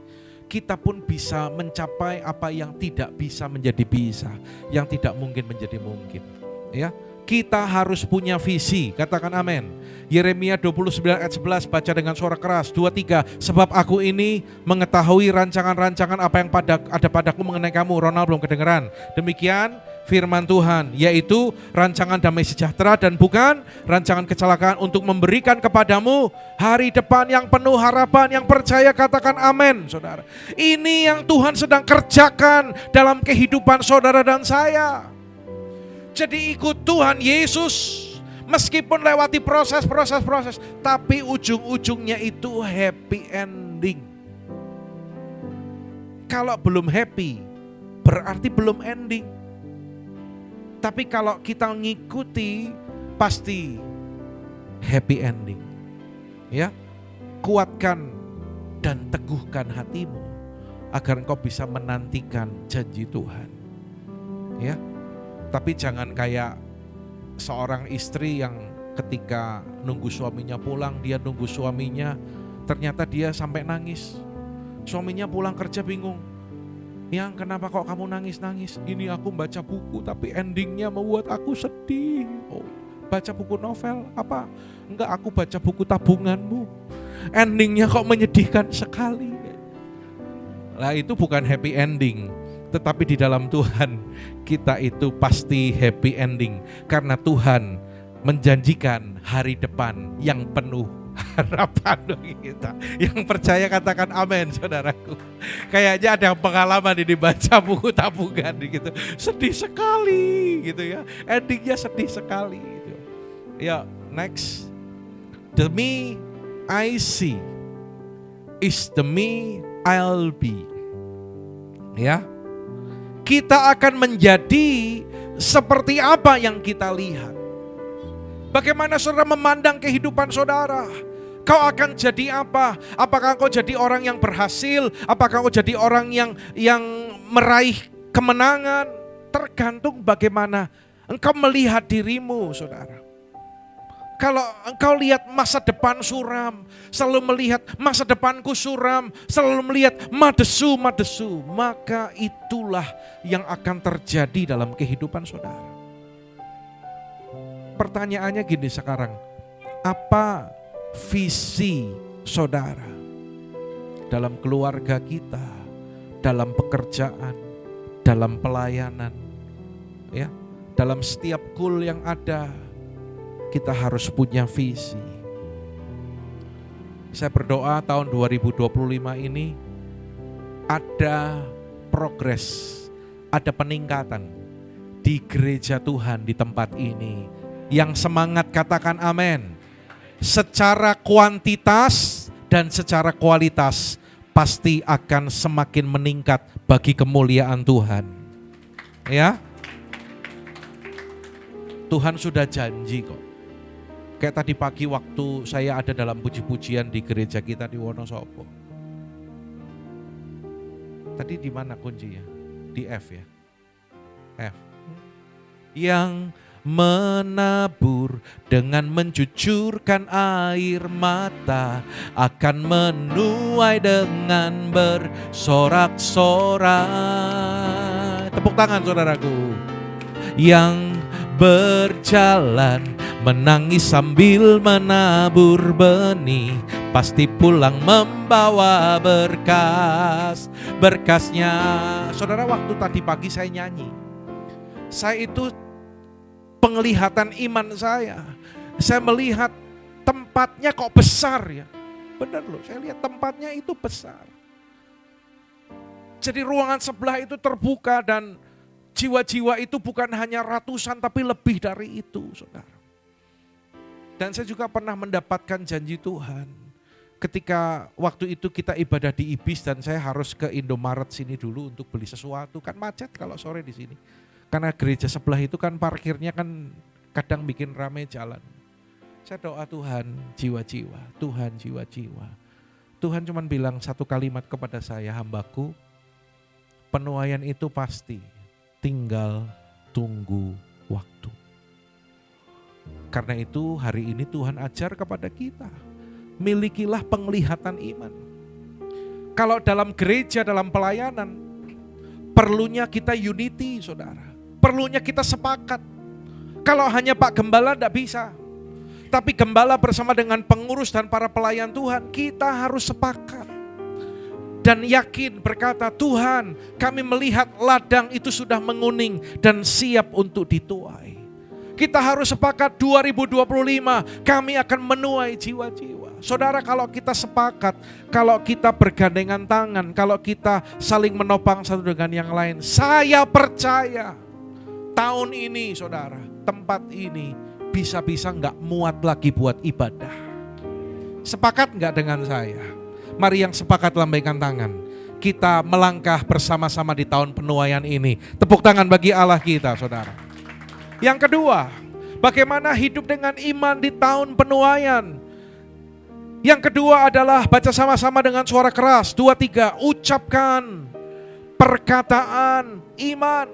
kita pun bisa mencapai apa yang tidak bisa menjadi bisa, yang tidak mungkin menjadi mungkin. Ya, kita harus punya visi, katakan amin. Yeremia 29 ayat 11 baca dengan suara keras, 2-3. Sebab aku ini mengetahui rancangan-rancangan apa yang ada padaku mengenai kamu. Ronald belum kedengeran. Demikian firman Tuhan, yaitu rancangan damai sejahtera dan bukan rancangan kecelakaan, untuk memberikan kepadamu hari depan yang penuh harapan. Yang percaya katakan amin, saudara. Ini yang Tuhan sedang kerjakan dalam kehidupan saudara dan saya. Jadi ikut Tuhan Yesus, meskipun lewati proses, tapi ujung-ujungnya itu happy ending. Kalau belum happy, berarti belum ending. Tapi kalau kita ngikuti, pasti happy ending. Ya, kuatkan dan teguhkan hatimu agar engkau bisa menantikan janji Tuhan. Ya, tapi jangan kayak seorang istri yang ketika nunggu suaminya pulang, dia nunggu suaminya, ternyata dia sampai nangis. Suaminya pulang kerja bingung. Yang kenapa kok kamu nangis-nangis? Ini aku baca buku tapi endingnya membuat aku sedih. Oh, baca buku novel apa? Enggak, aku baca buku tabunganmu. Endingnya kok menyedihkan sekali. Lah itu bukan happy ending. Tetapi di dalam Tuhan kita itu pasti happy ending. Karena Tuhan menjanjikan hari depan yang penuh harapan bagi kita. Yang percaya katakan amin, saudaraku. Kayaknya ada pengalaman ini baca buku tabungan gitu. Sedih sekali gitu ya. Endingnya sedih sekali gitu. Ya, next. The me I see is the me I'll be. Ya. Kita akan menjadi seperti apa yang kita lihat. Bagaimana saudara memandang kehidupan saudara? Kau akan jadi apa? Apakah kau jadi orang yang berhasil? Apakah kau jadi orang yang meraih kemenangan? Tergantung bagaimana engkau melihat dirimu, saudara. Kalau engkau lihat masa depan suram, selalu melihat masa depanku suram, selalu melihat madesu, maka itulah yang akan terjadi dalam kehidupan saudara. Pertanyaannya gini sekarang, apa visi saudara dalam keluarga kita, dalam pekerjaan, dalam pelayanan, ya, dalam setiap goal yang ada? Kita harus punya visi. Saya berdoa tahun 2025 ini ada progres, ada peningkatan di gereja Tuhan di tempat ini. Yang semangat katakan amin. Secara kuantitas dan secara kualitas pasti akan semakin meningkat bagi kemuliaan Tuhan. Ya. Tuhan sudah janji kok. Kayak tadi pagi waktu saya ada dalam puji-pujian di gereja kita di Wonosobo. Tadi di mana kuncinya? Di F ya. F. Yang menabur dengan mencucurkan air mata akan menuai dengan bersorak-sorai. Tepuk tangan saudaraku. Yang berjalan menangis sambil menabur benih, pasti pulang membawa berkasnya. Saudara, waktu tadi pagi saya nyanyi, saya itu penglihatan iman saya melihat tempatnya kok besar ya. Benar loh, saya lihat tempatnya itu besar. Jadi ruangan sebelah itu terbuka dan jiwa-jiwa itu bukan hanya ratusan tapi lebih dari itu, saudara. Dan saya juga pernah mendapatkan janji Tuhan. Ketika waktu itu kita ibadah di Ibis dan saya harus ke Indomaret sini dulu untuk beli sesuatu. Kan macet kalau sore di sini. Karena gereja sebelah itu kan parkirnya kan kadang bikin rame jalan. Saya doa Tuhan jiwa-jiwa, Tuhan jiwa-jiwa. Tuhan cuma bilang satu kalimat kepada saya, hambaku, penuaian itu pasti, tinggal tunggu waktu. Karena itu hari ini Tuhan ajar kepada kita, milikilah penglihatan iman. Kalau dalam gereja, dalam pelayanan, perlunya kita unity, saudara. Perlunya kita sepakat. Kalau hanya Pak Gembala tidak bisa. Tapi gembala bersama dengan pengurus dan para pelayan Tuhan, kita harus sepakat. Dan yakin berkata, Tuhan, kami melihat ladang itu sudah menguning dan siap untuk dituai. Kita harus sepakat 2025 kami akan menuai jiwa-jiwa. Saudara, kalau kita sepakat, kalau kita bergandengan tangan, kalau kita saling menopang satu dengan yang lain, saya percaya tahun ini saudara, tempat ini bisa-bisa gak muat lagi buat ibadah. Sepakat gak dengan saya? Mari yang sepakat lambaikan tangan. Kita melangkah bersama-sama di tahun penuaian ini. Tepuk tangan bagi Allah kita, saudara. Yang kedua, bagaimana hidup dengan iman di tahun penuaian. Yang kedua adalah baca sama-sama dengan suara keras. 2, 3, ucapkan perkataan iman.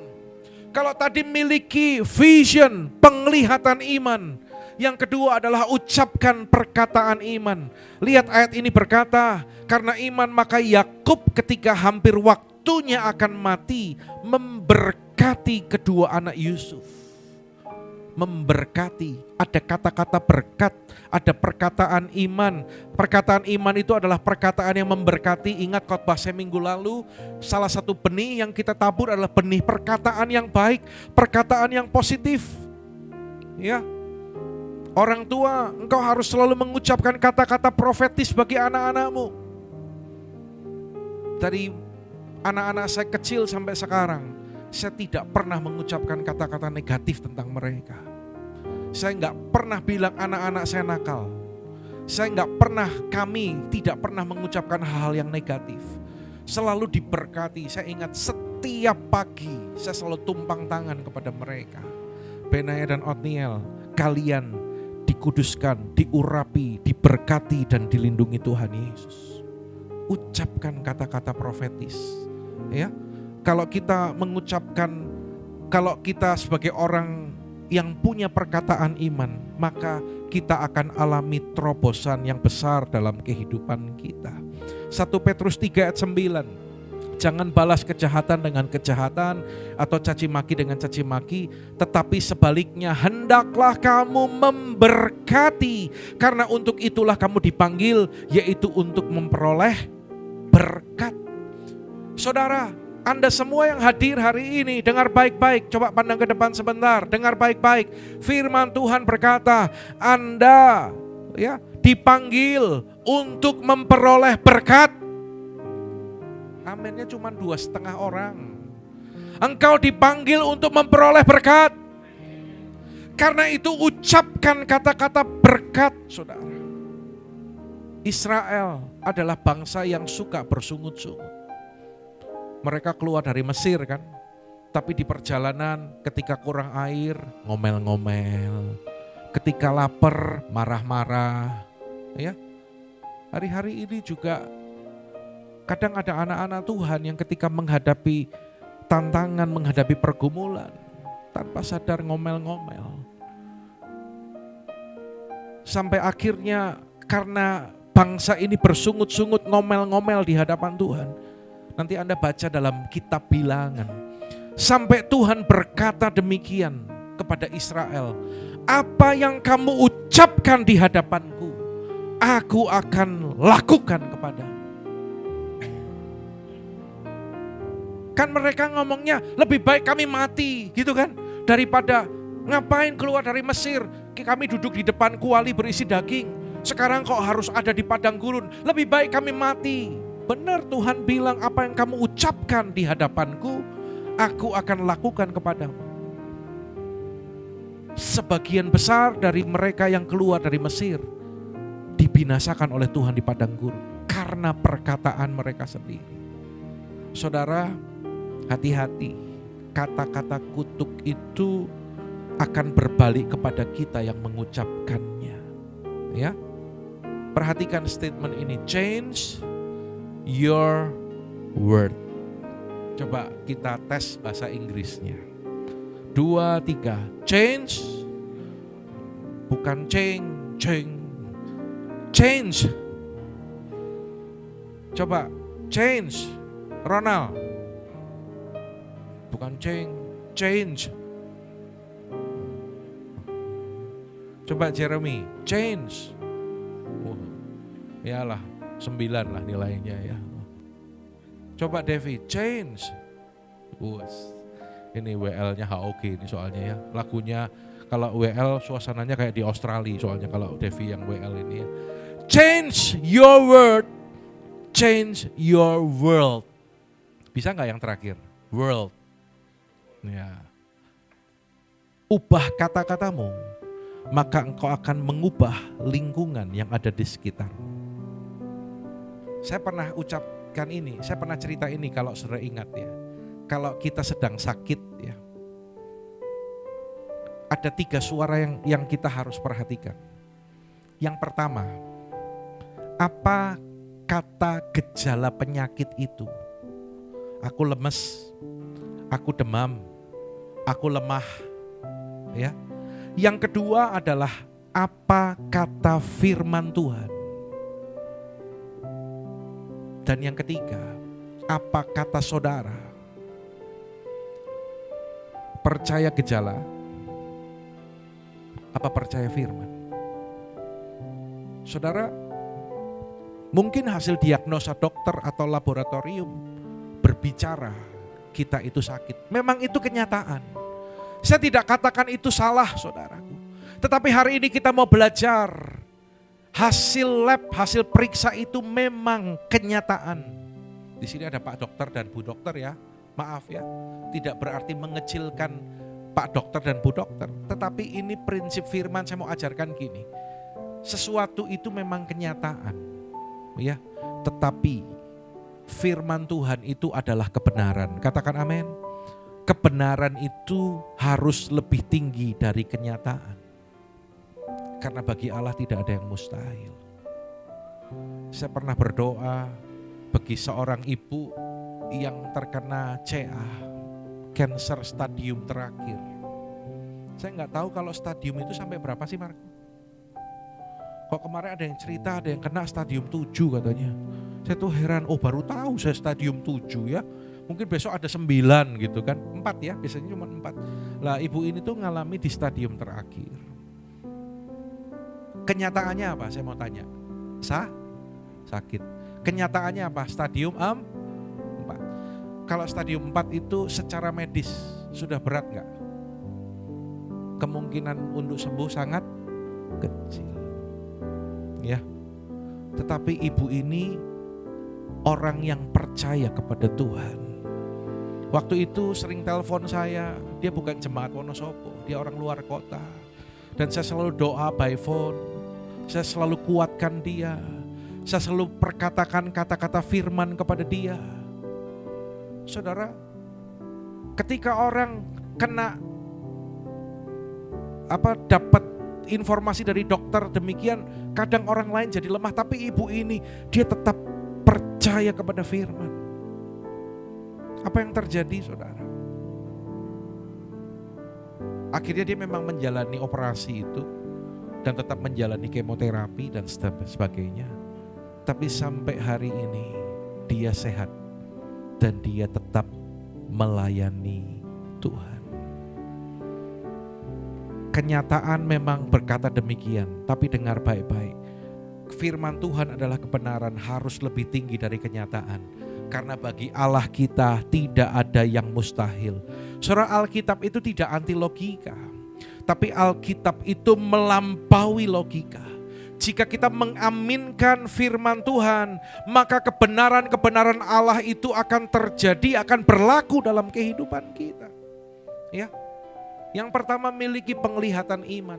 Kalau tadi miliki vision, penglihatan iman. Yang kedua adalah ucapkan perkataan iman. Lihat ayat ini berkata, karena iman maka Yakub ketika hampir waktunya akan mati, memberkati kedua anak Yusuf. Memberkati, ada kata-kata berkat, ada perkataan iman. Perkataan iman itu adalah perkataan yang memberkati. Ingat khotbah saya minggu lalu, salah satu benih yang kita tabur adalah benih perkataan yang baik, perkataan yang positif. Ya, orang tua, engkau harus selalu mengucapkan kata-kata profetis bagi anak-anakmu. Dari anak-anak saya kecil sampai sekarang, saya tidak pernah mengucapkan kata-kata negatif tentang mereka. Saya enggak pernah bilang anak-anak saya nakal. Saya enggak pernah, kami tidak pernah mengucapkan hal-hal yang negatif. Selalu diberkati. Saya ingat setiap pagi saya selalu tumpang tangan kepada mereka. Benaya dan Otniel, kalian dikuduskan, diurapi, diberkati dan dilindungi Tuhan Yesus. Ucapkan kata-kata profetis. Ya. Kalau kita mengucapkan, kalau kita sebagai orang yang punya perkataan iman, maka kita akan alami terobosan yang besar dalam kehidupan kita. 1 Petrus 3 ayat 9, jangan balas kejahatan dengan kejahatan atau caci maki dengan caci maki, tetapi sebaliknya hendaklah kamu memberkati, karena untuk itulah kamu dipanggil, yaitu untuk memperoleh berkat. Saudara, Anda semua yang hadir hari ini, dengar baik-baik, coba pandang ke depan sebentar, dengar baik-baik. Firman Tuhan berkata, Anda ya dipanggil untuk memperoleh berkat. Aminnya cuma 2,5 orang. Engkau dipanggil untuk memperoleh berkat. Karena itu ucapkan kata-kata berkat, saudara. Israel adalah bangsa yang suka bersungut-sungut. Mereka keluar dari Mesir kan, tapi di perjalanan ketika kurang air, ngomel-ngomel. Ketika lapar, marah-marah. Ya, hari-hari ini juga kadang ada anak-anak Tuhan yang ketika menghadapi tantangan, menghadapi pergumulan, tanpa sadar ngomel-ngomel. Sampai akhirnya karena bangsa ini bersungut-sungut, ngomel-ngomel di hadapan Tuhan. Nanti Anda baca dalam kitab Bilangan. Sampai Tuhan berkata demikian kepada Israel, apa yang kamu ucapkan di hadapanku, aku akan lakukan kepadamu. Kan mereka ngomongnya lebih baik kami mati gitu kan, daripada ngapain keluar dari Mesir, kami duduk di depan kuali berisi daging. Sekarang kok harus ada di padang gurun? Lebih baik kami mati. Benar, Tuhan bilang, apa yang kamu ucapkan di hadapanku, aku akan lakukan kepadamu. Sebagian besar dari mereka yang keluar dari Mesir dibinasakan oleh Tuhan di padang gurun karena perkataan mereka sendiri. Saudara, hati-hati. Kata-kata kutuk itu akan berbalik kepada kita yang mengucapkannya. Ya, perhatikan statement ini. Change your word. Coba kita tes bahasa Inggrisnya. 2, 3. Change. Bukan change. Coba change. Ronald. Bukan change. Coba Jeremy, change. Yalah, 9 lah nilainya ya. Coba Devi, change. Ini WL-nya HOG ini soalnya ya. Lagunya kalau WL suasananya kayak di Australia soalnya kalau Devi yang WL ini ya. Change your word, change your world. Bisa nggak yang terakhir? World. Ya. Ubah kata-katamu, maka engkau akan mengubah lingkungan yang ada di sekitar. Saya pernah ucapkan ini, saya pernah cerita ini kalau saudara ingat ya. Kalau kita sedang sakit ya, ada 3 suara yang kita harus perhatikan. Yang pertama, apa kata gejala penyakit itu? Aku lemes, aku demam, aku lemah. Ya. Yang kedua adalah apa kata firman Tuhan. Dan yang ketiga, apa kata saudara? Percaya gejala, apa percaya firman? Saudara, mungkin hasil diagnosa dokter atau laboratorium berbicara kita itu sakit. Memang itu kenyataan. Saya tidak katakan itu salah, saudaraku. Tetapi hari ini kita mau belajar. Hasil lab, hasil periksa itu memang kenyataan. Di sini ada Pak Dokter dan Bu Dokter ya. Maaf ya, tidak berarti mengecilkan Pak Dokter dan Bu Dokter. Tetapi ini prinsip firman, saya mau ajarkan gini. Sesuatu itu memang kenyataan. Ya, tetapi firman Tuhan itu adalah kebenaran. Katakan amin. Kebenaran itu harus lebih tinggi dari kenyataan. Karena bagi Allah tidak ada yang mustahil. Saya pernah berdoa bagi seorang ibu yang terkena CA, cancer stadium terakhir. Saya nggak tahu kalau stadium itu sampai berapa sih Marco? Kok kemarin ada yang cerita ada yang kena stadium 7 katanya. Saya tuh heran, baru tahu saya stadium 7 ya. Mungkin besok ada 9 gitu kan, 4 ya, biasanya cuma 4. Lah ibu ini tuh ngalami di stadium terakhir. Kenyataannya apa? Saya mau tanya. Sakit. Kenyataannya apa? Stadium 4. Kalau stadium 4 itu secara medis sudah berat gak? Kemungkinan untuk sembuh sangat kecil. Ya. Tetapi ibu ini orang yang percaya kepada Tuhan. Waktu itu sering telepon saya, dia bukan jemaat Wonosobo, dia orang luar kota. Dan saya selalu doa by phone, saya selalu kuatkan dia, saya selalu perkatakan kata-kata firman kepada dia. Saudara, ketika orang kena dapat informasi dari dokter demikian, kadang orang lain jadi lemah, tapi ibu ini dia tetap percaya kepada firman. Apa yang terjadi, saudara? Akhirnya dia memang menjalani operasi itu dan tetap menjalani kemoterapi dan sebagainya. Tapi sampai hari ini dia sehat dan dia tetap melayani Tuhan. Kenyataan memang berkata demikian, tapi dengar baik-baik. Firman Tuhan adalah kebenaran, harus lebih tinggi dari kenyataan. Karena bagi Allah kita tidak ada yang mustahil. Surah Alkitab itu tidak anti logika, tapi Alkitab itu melampaui logika. jika kita mengaminkan firman Tuhan, maka kebenaran-kebenaran Allah itu akan terjadi, akan berlaku dalam kehidupan kita. Ya. Yang pertama, miliki penglihatan iman.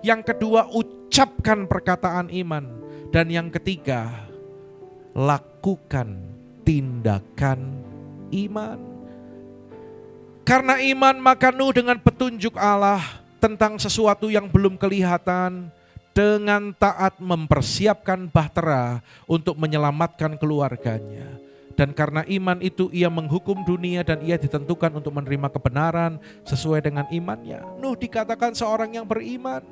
Yang kedua, ucapkan perkataan iman. Dan yang ketiga, lakukan tindakan iman. Karena iman, maka Nuh dengan petunjuk Allah tentang sesuatu yang belum kelihatan, dengan taat mempersiapkan bahtera untuk menyelamatkan keluarganya. Dan karena iman itu ia menghukum dunia dan ia ditentukan untuk menerima kebenaran sesuai dengan imannya. Nuh dikatakan seorang yang beriman.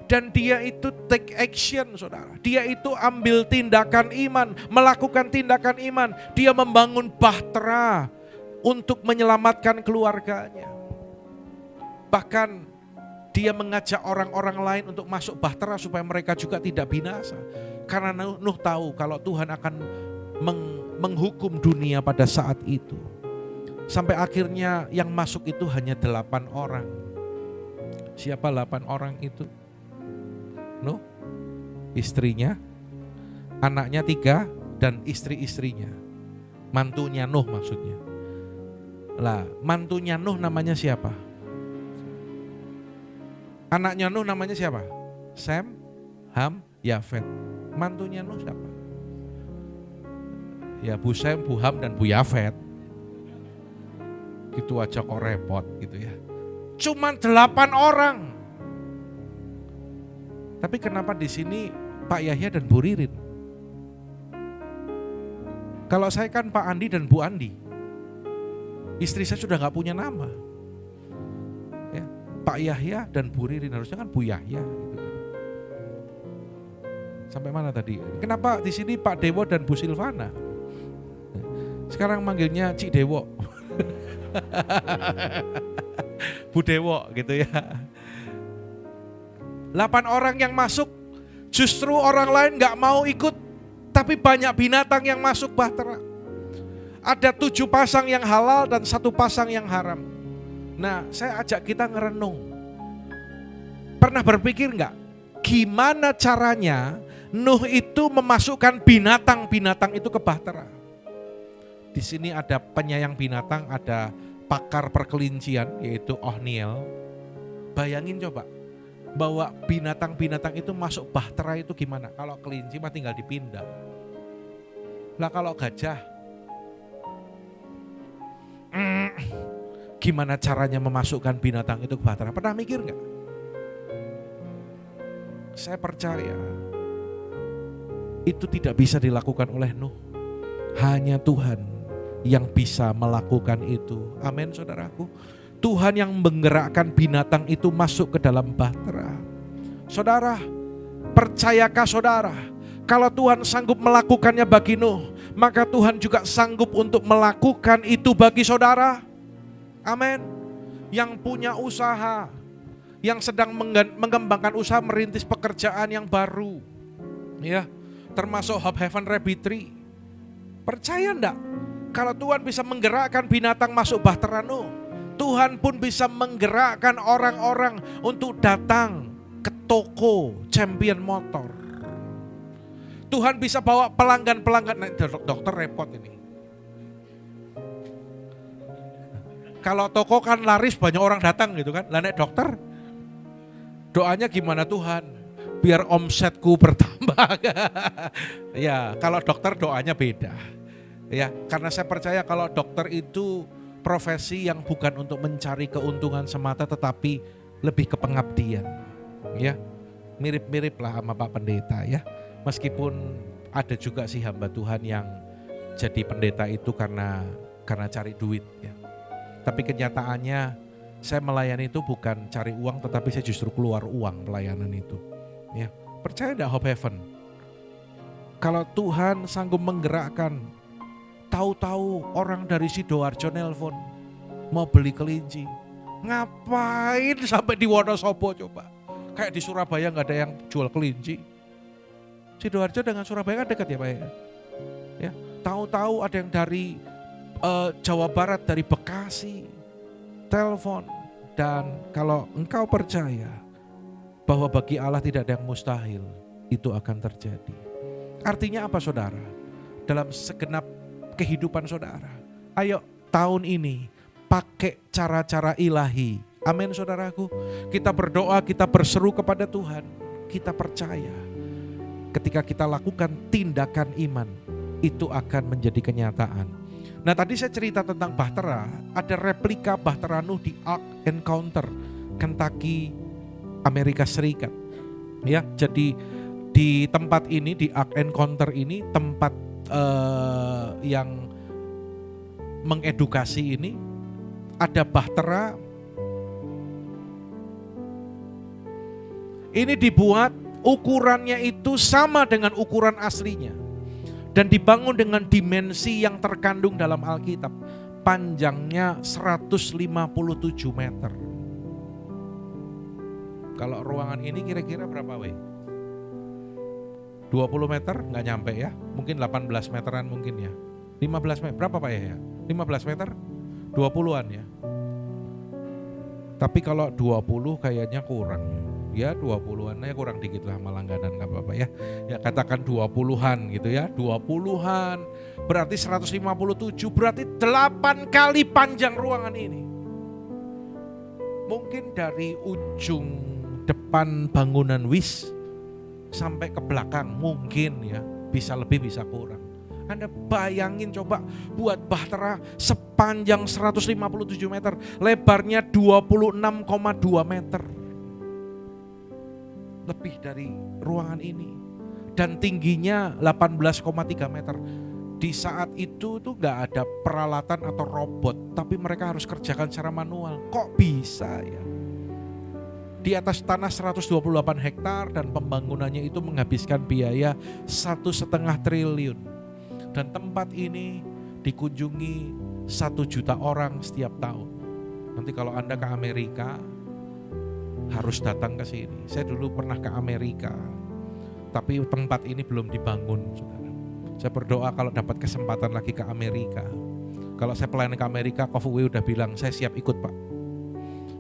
Dan dia itu take action, saudara. Dia itu ambil tindakan iman, melakukan tindakan iman. Dia membangun bahtera untuk menyelamatkan keluarganya. Bahkan dia mengajak orang-orang lain untuk masuk bahtera supaya mereka juga tidak binasa. Karena Nuh tahu kalau Tuhan akan menghukum dunia pada saat itu. Sampai akhirnya yang masuk itu hanya 8 orang. Siapa 8 orang itu? Nuh, istrinya, anaknya 3, dan istri-istrinya. Mantunya Nuh maksudnya. Lah, mantunya Nuh namanya siapa? Anaknya Nuh namanya siapa? Sem, Ham, Yafet. Mantunya Nuh siapa? Ya Bu Sem, Bu Ham, dan Bu Yafet. Gitu aja kok repot gitu ya. Cuman 8 orang. Tapi kenapa di sini Pak Yahya dan Bu Ririn? Kalau saya kan Pak Andi dan Bu Andi. Istri saya sudah gak punya nama. Ya, Pak Yahya dan Bu Ririn, harusnya kan Bu Yahya gitu kan. Sampai mana tadi? Kenapa di sini Pak Dewo dan Bu Silvana? Sekarang manggilnya Cik Dewo. Bu Dewo gitu ya. 8 orang yang masuk, justru orang lain gak mau ikut, tapi banyak binatang yang masuk bahtera. Ada 7 pasang yang halal dan 1 pasang yang haram. Nah, saya ajak kita ngerenung. Pernah berpikir gak, gimana caranya Nuh itu memasukkan binatang-binatang itu ke bahtera? Di sini ada penyayang binatang, ada pakar perkelincian yaitu Ohniel. Bayangin coba, bahwa binatang-binatang itu masuk bahtera itu gimana? Kalau kelinci mah tinggal dipindah. Lah kalau gajah, gimana caranya memasukkan binatang itu ke bahtera? Pernah mikir gak? Saya percaya itu tidak bisa dilakukan oleh Nuh. Hanya Tuhan yang bisa melakukan itu. Amin saudaraku. Tuhan yang menggerakkan binatang itu masuk ke dalam bahtera. Saudara, percayakah saudara, kalau Tuhan sanggup melakukannya bagi Nuh, maka Tuhan juga sanggup untuk melakukan itu bagi saudara. Amin. Yang punya usaha, yang sedang mengembangkan usaha, merintis pekerjaan yang baru, ya, termasuk Hope Heaven Rabitri. Percaya enggak? Kalau Tuhan bisa menggerakkan binatang masuk bahtera Nuh, Tuhan pun bisa menggerakkan orang-orang untuk datang ke toko Champion Motor. Tuhan bisa bawa pelanggan-pelanggan. Nah, dokter repot ini. Kalau toko kan laris, banyak orang datang gitu kan. Lah nek dokter, doanya gimana Tuhan? Biar omsetku bertambah. Ya, kalau dokter doanya beda. Ya, karena saya percaya kalau dokter itu profesi yang bukan untuk mencari keuntungan semata, tetapi lebih ke pengabdian. Ya, mirip-mirip lah sama Pak Pendeta ya. Meskipun ada juga sih hamba Tuhan yang jadi pendeta itu karena cari duit ya. Tapi kenyataannya saya melayani itu bukan cari uang, tetapi saya justru keluar uang pelayanan itu. Ya, percaya enggak Hope Heaven? Kalau Tuhan sanggup menggerakkan, tahu-tahu orang dari Sidoarjo nelpon mau beli kelinci. Ngapain sampai di Wonosobo coba? Kayak di Surabaya nggak ada yang jual kelinci. Sidoarjo dengan Surabaya kan dekat ya Pak ya. Ya, tahu-tahu ada yang dari Jawa Barat, dari Bekasi telepon. Dan kalau engkau percaya bahwa bagi Allah tidak ada yang mustahil, itu akan terjadi. Artinya apa saudara? Dalam segenap kehidupan saudara, ayo tahun ini pakai cara-cara ilahi. Amin saudaraku. Kita berdoa, kita berseru kepada Tuhan. Kita percaya ketika kita lakukan tindakan iman, itu akan menjadi kenyataan. Nah tadi saya cerita tentang Bahtera, ada replika Bahtera Nuh di Ark Encounter, Kentucky, Amerika Serikat. Ya, jadi di tempat ini, di Ark Encounter ini, tempat yang mengedukasi ini, ada Bahtera. Ini dibuat ukurannya itu sama dengan ukuran aslinya. Dan dibangun dengan dimensi yang terkandung dalam Alkitab. Panjangnya 157 meter. Kalau ruangan ini kira-kira berapa weh? 20 meter? Nggak nyampe ya. Mungkin 18 meteran mungkin ya. 15 meter, berapa Pak ya? 15 meter? 20-an ya. Tapi kalau 20 kayaknya kurang ya. 20-an ya, kurang dikit lah, malangganan gak apa-apa ya. Ya katakan 20-an gitu ya. 20-an berarti 157, berarti 8 kali panjang ruangan ini. Mungkin dari ujung depan bangunan WIS sampai ke belakang mungkin ya, bisa lebih bisa kurang. Anda bayangin coba buat Bahtera sepanjang 157 meter, lebarnya 26,2 meter. Lebih dari ruangan ini. Dan tingginya 18,3 meter. Di saat itu tuh gak ada peralatan atau robot, tapi mereka harus kerjakan secara manual. Kok bisa ya? Di atas tanah 128 hektar dan pembangunannya itu menghabiskan biaya 1,5 triliun. Dan tempat ini dikunjungi 1 juta orang setiap tahun. Nanti kalau Anda ke Amerika harus datang ke sini. Saya dulu pernah ke Amerika, tapi tempat ini belum dibangun, saudara. Saya berdoa kalau dapat kesempatan lagi ke Amerika. Kalau saya pelayan ke Amerika, Kofuwe udah bilang saya siap ikut Pak.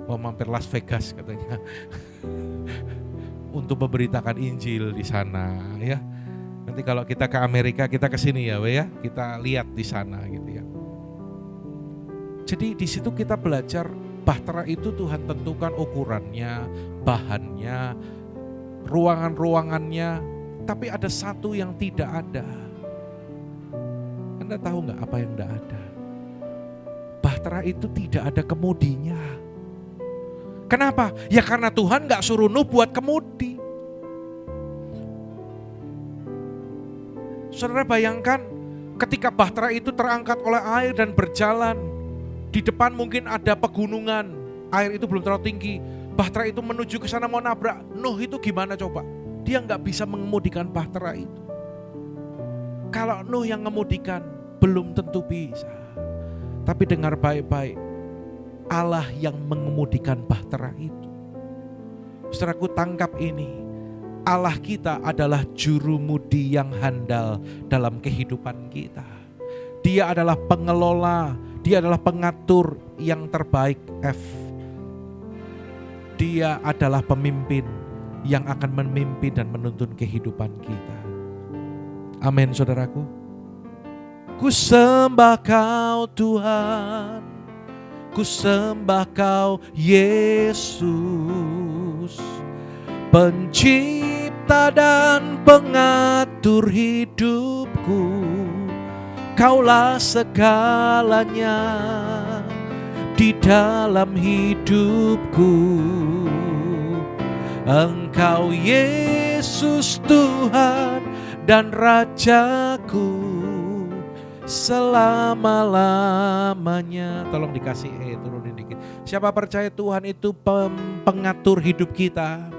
Mau mampir Las Vegas katanya, untuk memberitakan Injil di sana ya. Nanti kalau kita ke Amerika, kita ke sini ya, we ya. Kita lihat di sana gitu ya. Jadi di situ kita belajar Bahtera itu Tuhan tentukan ukurannya, bahannya, ruangan-ruangannya, tapi ada satu yang tidak ada. Anda tahu nggak apa yang tidak ada? Bahtera itu tidak ada kemudinya. Kenapa? Ya karena Tuhan nggak suruh Nuh buat kemudi. Saudara bayangkan ketika Bahtera itu terangkat oleh air dan berjalan. Di depan mungkin ada pegunungan, air itu belum terlalu tinggi. Bahtera itu menuju ke sana mau nabrak. Nuh itu gimana coba? Dia nggak bisa mengemudikan Bahtera itu. Kalau Nuh yang mengemudikan, belum tentu bisa. Tapi dengar baik-baik, Allah yang mengemudikan Bahtera itu. Saudaraku, tangkap ini. Allah kita adalah jurumudi yang handal dalam kehidupan kita. Dia adalah pengelola, dia adalah pengatur yang terbaik F. Dia adalah pemimpin yang akan memimpin dan menuntun kehidupan kita. Amin saudaraku. Ku sembah Kau Tuhan, ku sembah Kau Yesus, pencipta dan pengatur hidupku. Kaulah segalanya di dalam hidupku. Engkau Yesus Tuhan dan Rajaku selama-lamanya. Tolong dikasih turunin dikit. Siapa percaya Tuhan itu pengatur hidup kita,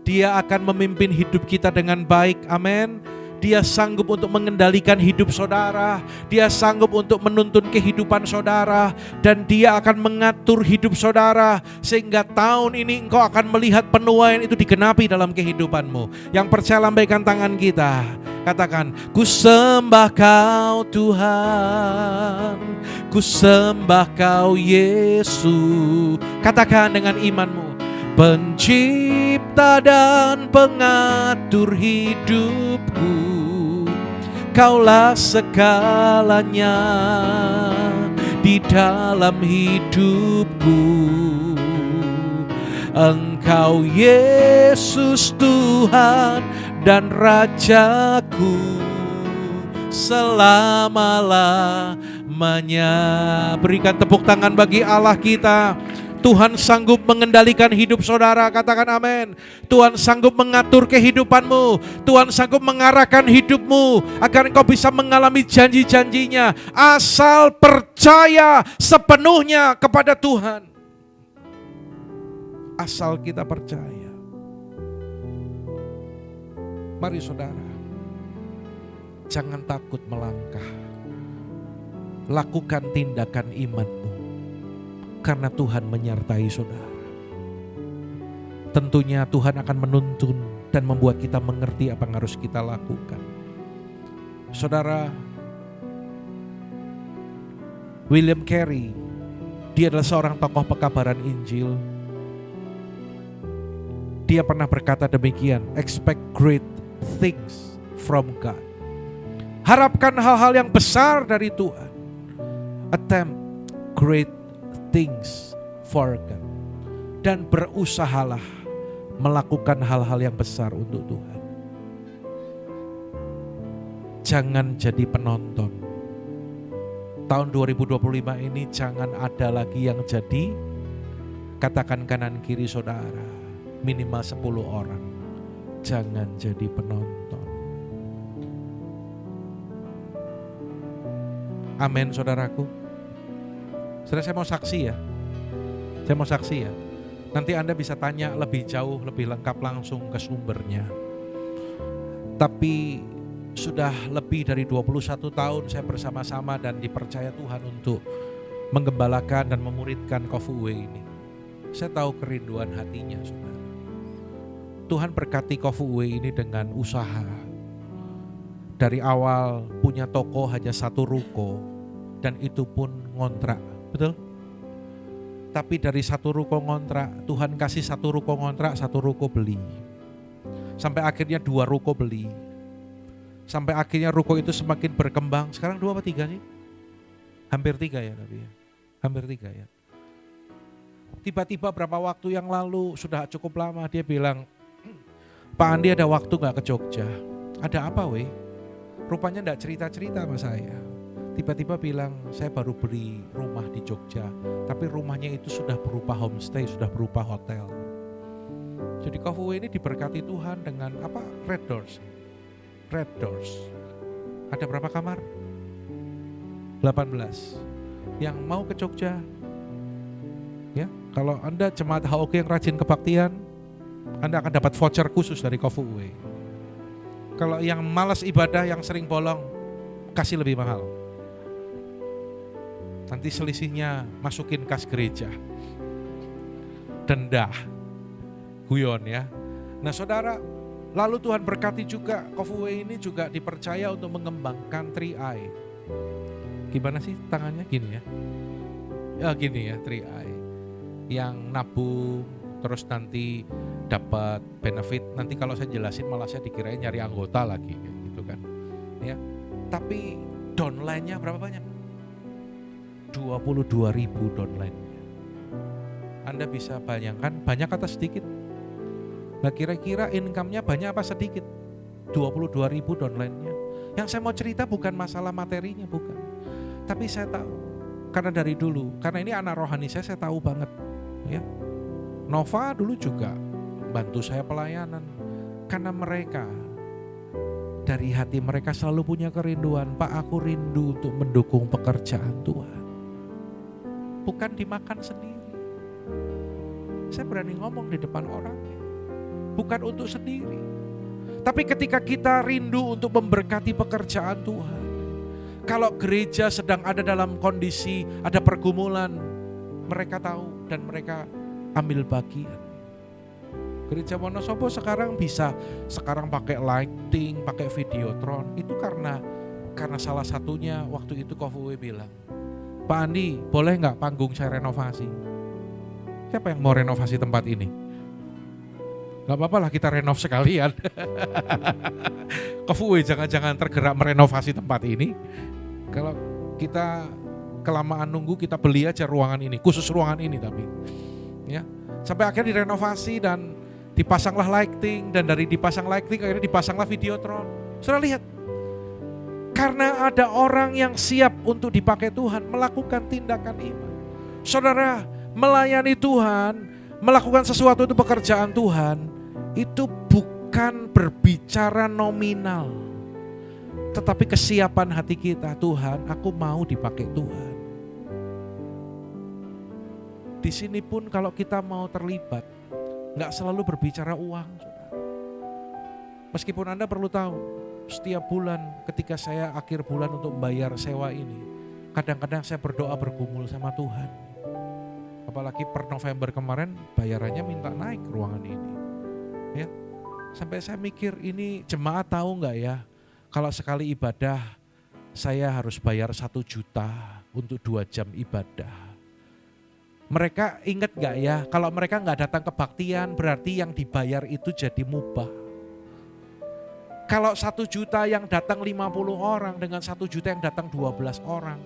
Dia akan memimpin hidup kita dengan baik. Amin. Dia sanggup untuk mengendalikan hidup saudara. Dia sanggup untuk menuntun kehidupan saudara. Dan Dia akan mengatur hidup saudara. Sehingga tahun ini engkau akan melihat penuaian itu digenapi dalam kehidupanmu. Yang percaya lambaikan tangan kita. Katakan, ku sembah Kau Tuhan, ku sembah Kau Yesus. Katakan dengan imanmu, pencipta pencipta dan pengatur hidupku. Kaulah segalanya di dalam hidupku. Engkau Yesus Tuhan dan Rajaku selama-lamanya. Berikan tepuk tangan bagi Allah kita. Tuhan sanggup mengendalikan hidup saudara, katakan amin. Tuhan sanggup mengatur kehidupanmu. Tuhan sanggup mengarahkan hidupmu agar engkau bisa mengalami janji-janjinya. Asal percaya sepenuhnya kepada Tuhan. Asal kita percaya. Mari saudara, jangan takut melangkah. Lakukan tindakan imanmu. Karena Tuhan menyertai saudara. Tentunya Tuhan akan menuntun dan membuat kita mengerti apa yang harus kita lakukan. Saudara, William Carey, dia adalah seorang tokoh pekabaran Injil. Dia pernah berkata demikian, expect great things from God. Harapkan hal-hal yang besar dari Tuhan. Attempt great things for God. Dan berusahalah melakukan hal-hal yang besar untuk Tuhan. Jangan jadi penonton. Tahun 2025 ini jangan ada lagi yang jadi, katakan kanan kiri saudara, minimal 10 orang. Jangan jadi penonton. Amin saudaraku. Saudara, saya mau saksi ya. Saya mau saksi ya. Nanti Anda bisa tanya lebih jauh, lebih lengkap langsung ke sumbernya. Tapi sudah lebih dari 21 tahun saya bersama-sama dan dipercaya Tuhan untuk menggembalakan dan memuridkan Kofuwe ini. Saya tahu kerinduan hatinya, saudara. Tuhan berkati Kofuwe ini dengan usaha. Dari awal punya toko hanya 1 ruko dan itu pun ngontrak. Betul? Tapi dari 1 ruko ngontrak, Tuhan kasih 1 ruko ngontrak, 1 ruko beli. Sampai akhirnya 2 ruko beli. Sampai akhirnya ruko itu semakin berkembang. Sekarang 2 apa 3 sih? Hampir 3 ya tapi ya. Hampir 3 ya. Tiba-tiba berapa waktu yang lalu, sudah cukup lama, dia bilang, Pak Andi ada waktu gak ke Jogja? Ada apa weh? Rupanya gak cerita-cerita sama saya. Tiba-tiba bilang, saya baru beli rumah di Jogja, tapi rumahnya itu sudah berupa homestay, sudah berupa hotel. Jadi Kofuwe ini diberkati Tuhan dengan apa? Red Doors. Red Doors. Ada berapa kamar? 18. Yang mau ke Jogja, ya, kalau Anda jemaat HOG yang rajin kebaktian, Anda akan dapat voucher khusus dari Kofuwe. Kalau yang malas ibadah, yang sering bolong, kasih lebih mahal. Nanti selisihnya masukin kas gereja. Denda. Guyon ya. Nah saudara, lalu Tuhan berkati juga Kofuwe ini juga dipercaya untuk mengembangkan 3i. Gimana sih tangannya? Gini ya. Ya gini ya, 3i. Yang nabung terus nanti dapat benefit. Nanti kalau saya jelasin malah saya dikirain nyari anggota lagi gitu kan. Ya. Tapi downline-nya berapa banyak? 22.000 downline-nya. Anda bisa bayangkan banyak atau sedikit? Nah kira-kira income-nya banyak apa sedikit? 22.000 downline-nya. Yang saya mau cerita bukan masalah materinya, bukan. Tapi saya tahu, karena dari dulu, karena ini anak rohani saya tahu banget. Ya. Nova dulu juga bantu saya pelayanan. Karena mereka, dari hati mereka selalu punya kerinduan, Pak aku rindu untuk mendukung pekerjaan Tuhan. Bukan dimakan sendiri. Saya berani ngomong di depan orang. Bukan untuk sendiri. Tapi ketika kita rindu untuk memberkati pekerjaan Tuhan. Kalau gereja sedang ada dalam kondisi ada pergumulan, mereka tahu dan mereka ambil bagian. Gereja Wonosobo sekarang bisa pakai lighting, pakai videotron. Itu karena salah satunya waktu itu Kofuwe bilang, Pak Andi, boleh nggak panggung saya renovasi? Siapa yang mau renovasi tempat ini? Gak apa-apa lah kita renov sekalian. Kefuwe jangan-jangan tergerak merenovasi tempat ini. Kalau kita kelamaan nunggu, kita beli aja ruangan ini, khusus ruangan ini tapi. Ya, sampai akhirnya direnovasi dan dipasanglah lighting, dan dari dipasang lighting akhirnya dipasanglah videotron. Saudara lihat, karena ada orang yang siap untuk dipakai Tuhan melakukan tindakan iman. Saudara, melayani Tuhan, melakukan sesuatu itu pekerjaan Tuhan, itu bukan berbicara nominal, tetapi kesiapan hati kita. Tuhan, aku mau dipakai Tuhan. Di sini pun kalau kita mau terlibat, gak selalu berbicara uang. Meskipun Anda perlu tahu, setiap bulan ketika saya akhir bulan untuk membayar sewa ini, kadang-kadang saya berdoa bergumul sama Tuhan. Apalagi per November kemarin bayarannya minta naik ruangan ini. Ya, sampai saya mikir, ini jemaat tahu gak ya, kalau sekali ibadah saya harus bayar 1 juta untuk 2 jam ibadah. Mereka ingat gak ya, kalau mereka gak datang kebaktian berarti yang dibayar itu jadi mubah. Kalau 1 juta yang datang 50 orang dengan 1 juta yang datang 12 orang,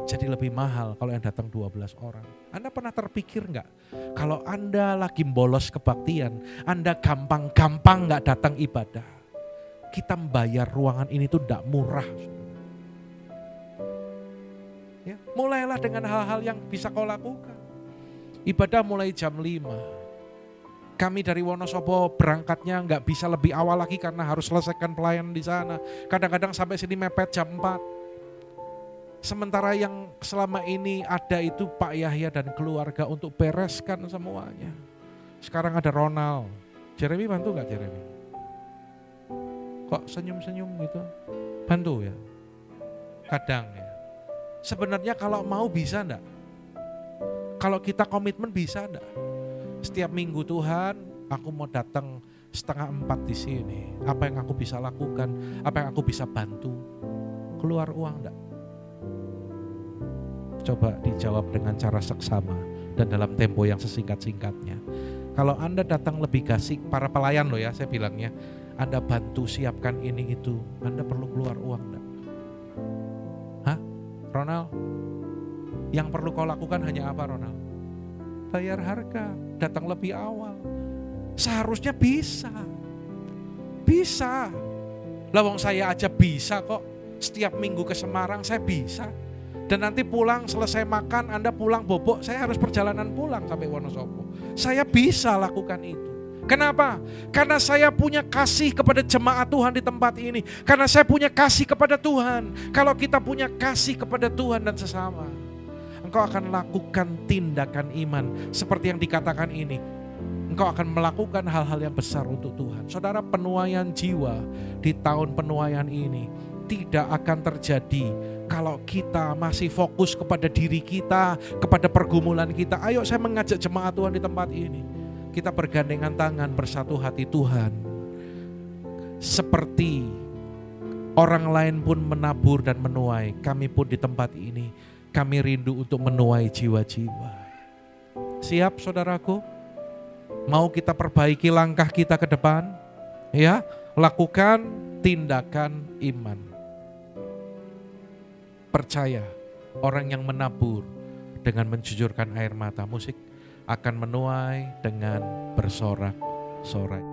jadi lebih mahal kalau yang datang 12 orang. Anda pernah terpikir gak, kalau Anda lagi bolos kebaktian, Anda gampang-gampang gak datang ibadah. Kita membayar ruangan ini tuh gak murah. Ya, mulailah dengan hal-hal yang bisa kau lakukan. Ibadah mulai jam 5. Kami dari Wonosobo berangkatnya nggak bisa lebih awal lagi karena harus selesaikan pelayanan di sana. Kadang-kadang sampai sini mepet jam 4. Sementara yang selama ini ada itu Pak Yahya dan keluarga untuk bereskan semuanya. Sekarang ada Ronald. Jeremy bantu nggak Jeremy? Kok senyum-senyum gitu? Bantu ya? Kadang ya. Sebenarnya kalau mau bisa enggak? Kalau kita komitmen bisa enggak? Setiap minggu, Tuhan, aku mau datang 3:30 di sini. Apa yang aku bisa lakukan? Apa yang aku bisa bantu? Keluar uang enggak? Coba dijawab dengan cara seksama dan dalam tempo yang sesingkat-singkatnya. Kalau Anda datang lebih kasih, para pelayan loh ya saya bilangnya, Anda bantu siapkan ini itu, Anda perlu keluar uang enggak? Ronald, yang perlu kau lakukan hanya apa Ronald? Bayar harga, datang lebih awal. Seharusnya bisa. Bisa. Lawang saya aja bisa kok. Setiap minggu ke Semarang saya bisa. Dan nanti pulang selesai makan, Anda pulang bobok, saya harus perjalanan pulang sampai Wonosobo. Saya bisa lakukan itu. Kenapa? Karena saya punya kasih kepada jemaat Tuhan di tempat ini. Karena saya punya kasih kepada Tuhan. Kalau kita punya kasih kepada Tuhan dan sesama, engkau akan lakukan tindakan iman seperti yang dikatakan ini. Engkau akan melakukan hal-hal yang besar untuk Tuhan. Saudara, penuaian jiwa di tahun penuaian ini tidak akan terjadi kalau kita masih fokus kepada diri kita, kepada pergumulan kita. Ayo saya mengajak jemaat Tuhan di tempat ini. Kita bergandengan tangan bersatu hati Tuhan. Seperti orang lain pun menabur dan menuai, kami pun di tempat ini, kami rindu untuk menuai jiwa-jiwa. Siap saudaraku? Mau kita perbaiki langkah kita ke depan? Ya, lakukan tindakan iman. Percaya, orang yang menabur dengan menjujurkan air mata, musik akan menuai dengan bersorak-sorai.